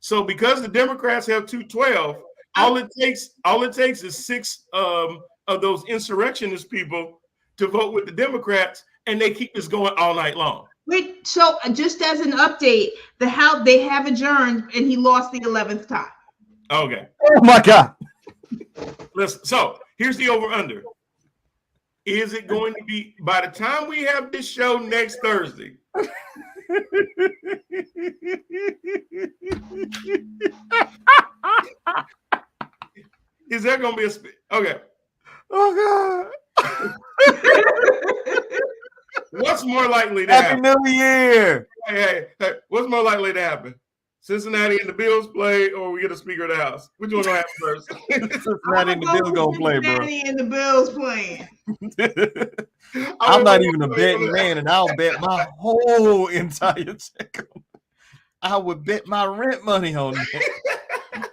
So because the Democrats have 212, all it takes is 6 of those insurrectionist people to vote with the Democrats, and they keep this going all night long. Wait, so just as an update, the House, they have adjourned, and he lost the 11th time. Okay. Oh my God. Listen, so here's the over-under. Is it going to be, by the time we have this show next Thursday, is there going to be a okay? Oh God! What's more likely to happen? Happy New Year! Hey, what's more likely to happen? Cincinnati and the Bills play, or we get a Speaker of the House? Which one gonna happen first? Cincinnati and the Bills gonna play, bro. Cincinnati and the Bills playing. I'm not even a betting man, and I'll bet my whole entire check. I would bet my rent money on that.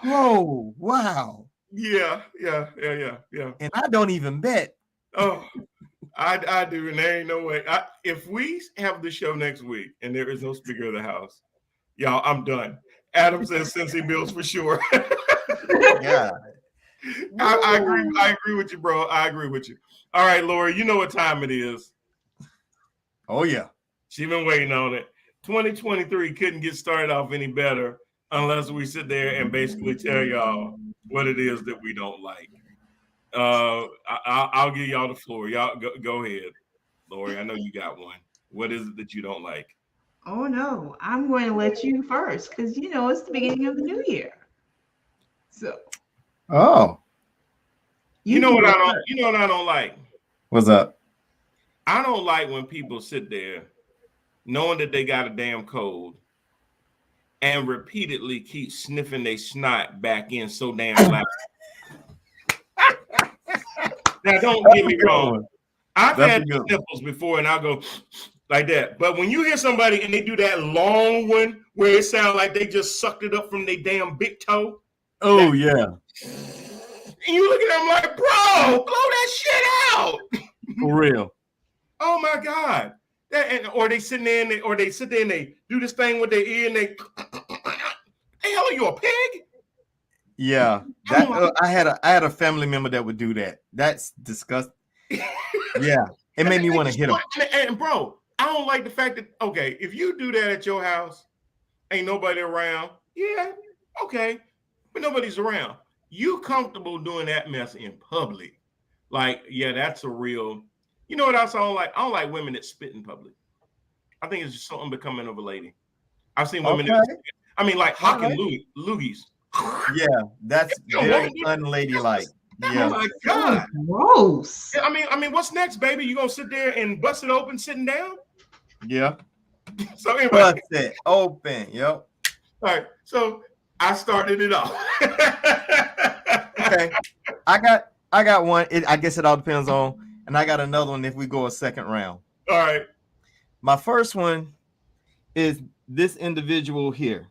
Oh wow! Yeah. And I don't even bet. Oh, I do, and there ain't no way. If we have the show next week and there is no Speaker of the House, y'all, I'm done. Adam says Cincy Bills for sure. Yeah. I agree with you, bro. I agree with you. All right, Lori, you know what time it is. Oh, yeah. She's been waiting on it. 2023 couldn't get started off any better unless we sit there and basically tell y'all what it is that we don't like. I'll give y'all the floor. Y'all go ahead, Lori. I know you got one. What is it that you don't like? Oh no, I'm going to let you first because it's the beginning of the new year. So. Oh. You know what I don't like? What's up? I don't like when people sit there knowing that they got a damn cold and repeatedly keep sniffing their snot back in so damn loud. Now, don't get me wrong. I've had sniffles before, and I'll go, like that. But when you hear somebody and they do that long one where it sounds like they just sucked it up from their damn big toe, Oh yeah, and you look at them like, bro, blow that shit out. for real. Oh my God. Or they sit there and they do this thing with their ear and they, hey, hell, are you a pig? Yeah, that I had a family member that would do that. That's disgusting. Yeah, it made me want to hit him. And bro, I don't like the fact that, okay, if you do that at your house, ain't nobody around. Yeah, okay, but nobody's around. You comfortable doing that mess in public? Like, yeah, that's a real. You know what else I don't like? I don't like women that spit in public. I think it's just so unbecoming of a lady. I've seen women. Okay. I mean, like hawking loogies. Yeah, that's very unladylike. Yeah. Oh my God, gross. I mean, what's next, baby? You gonna sit there and bust it open sitting down? Yeah. So anyway, Bust it open. Yep. all right. So I started it off. Okay. I got one. I guess it all depends on, and I got another one if we go a second round. All right. My first one is this individual here,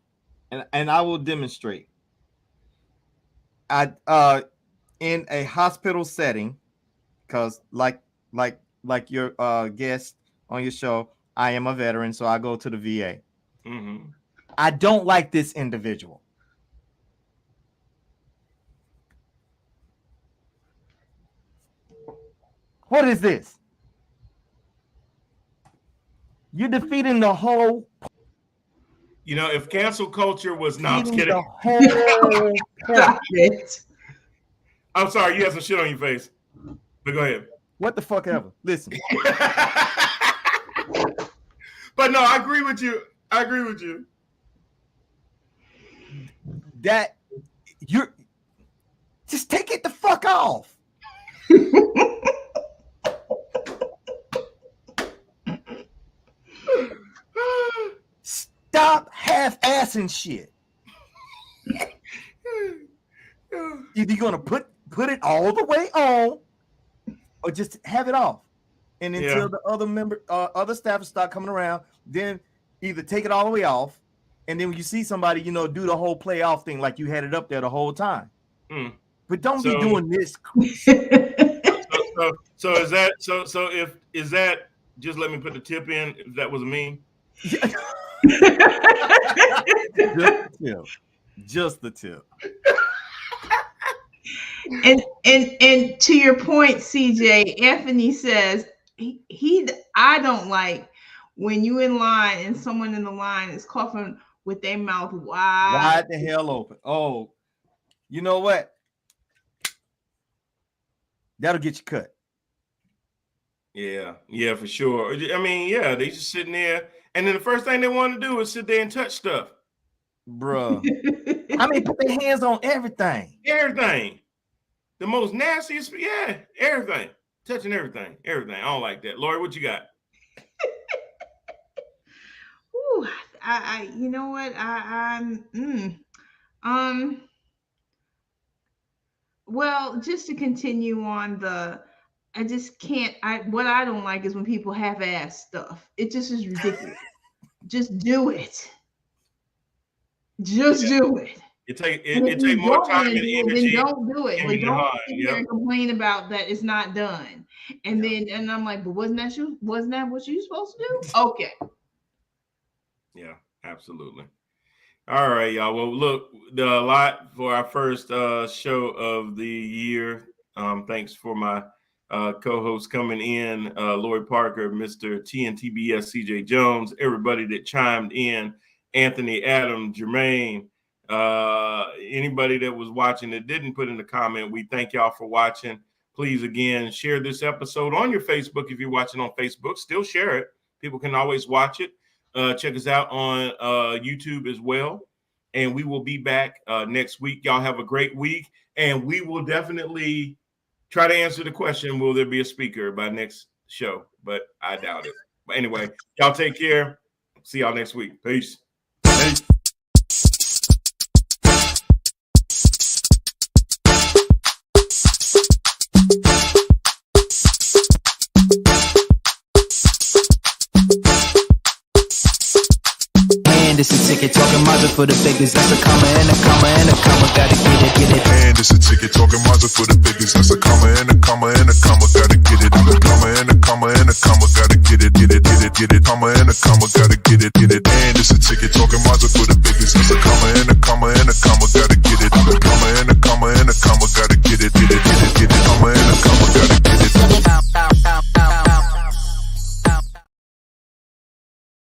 and I will demonstrate. I in a hospital setting, because like your guest on your show, I am a veteran, so I go to the VA. Mm-hmm. I don't like this individual. What is this? You're defeating the whole. You know, if cancel culture was not kidding. The whole Stop it. I'm sorry, you have some shit on your face. But go ahead. What the fuck ever. Listen. But no, I agree with you. That you're just take it the fuck off. Stop half-assing shit. Either you're gonna put it all the way on, or just have it off, and until the other staff start coming around, then either take it all the way off, and then when you see somebody, do the whole playoff thing like you had it up there the whole time. But don't be doing this. So is that just let me put the tip in if that was a meme? Just the tip. And to your point, CJ, Anthony says I don't like when you in line and someone in the line is coughing with their mouth wide the hell open. Oh, you know what? That'll get you cut. Yeah, for sure. I mean, yeah, they just sitting there, and then the first thing they want to do is sit there and touch stuff. Bruh. I mean, put their hands on everything. Everything. The most nastiest, everything. Touching everything. I don't like that. Lori, what you got? Ooh, you know what? Well, just to continue on I just can't. What I don't like is when people half-ass stuff. It just is ridiculous. Just do it. Just do it. It take more time and energy. Then don't do it. But don't sit here and complain about that it's not done. And then I'm like, but wasn't that what you supposed to do? Okay. Yeah, absolutely. All right, y'all. Well, look, a lot for our first show of the year. Thanks for my co-host coming in, Lloyd Parker, Mr. TNTBS, CJ Jones, everybody that chimed in, Anthony, Adam, Jermaine, anybody that was watching that didn't put in a comment. We thank y'all for watching. Please, again, share this episode on your Facebook. If you're watching on Facebook, still share it. People can always watch it. Check us out on YouTube as well. And we will be back next week. Y'all have a great week. And we will definitely try to answer the question, will there be a speaker by next show? But I doubt it. But anyway, y'all take care. See y'all next week. Peace. Peace. it's a ticket talking Mazda for the biggest. That's a comma and a comma and a comma. Gotta get it. And it's a ticket talking Mazda for the biggest. That's a comma and a comma and a comma. Gotta get it. I'm a comma and a comma and a comma. Gotta get it. Comma and a comma. Gotta get it. And it's a ticket talking Mazda for the biggest. That's a comma and a comma and a comma.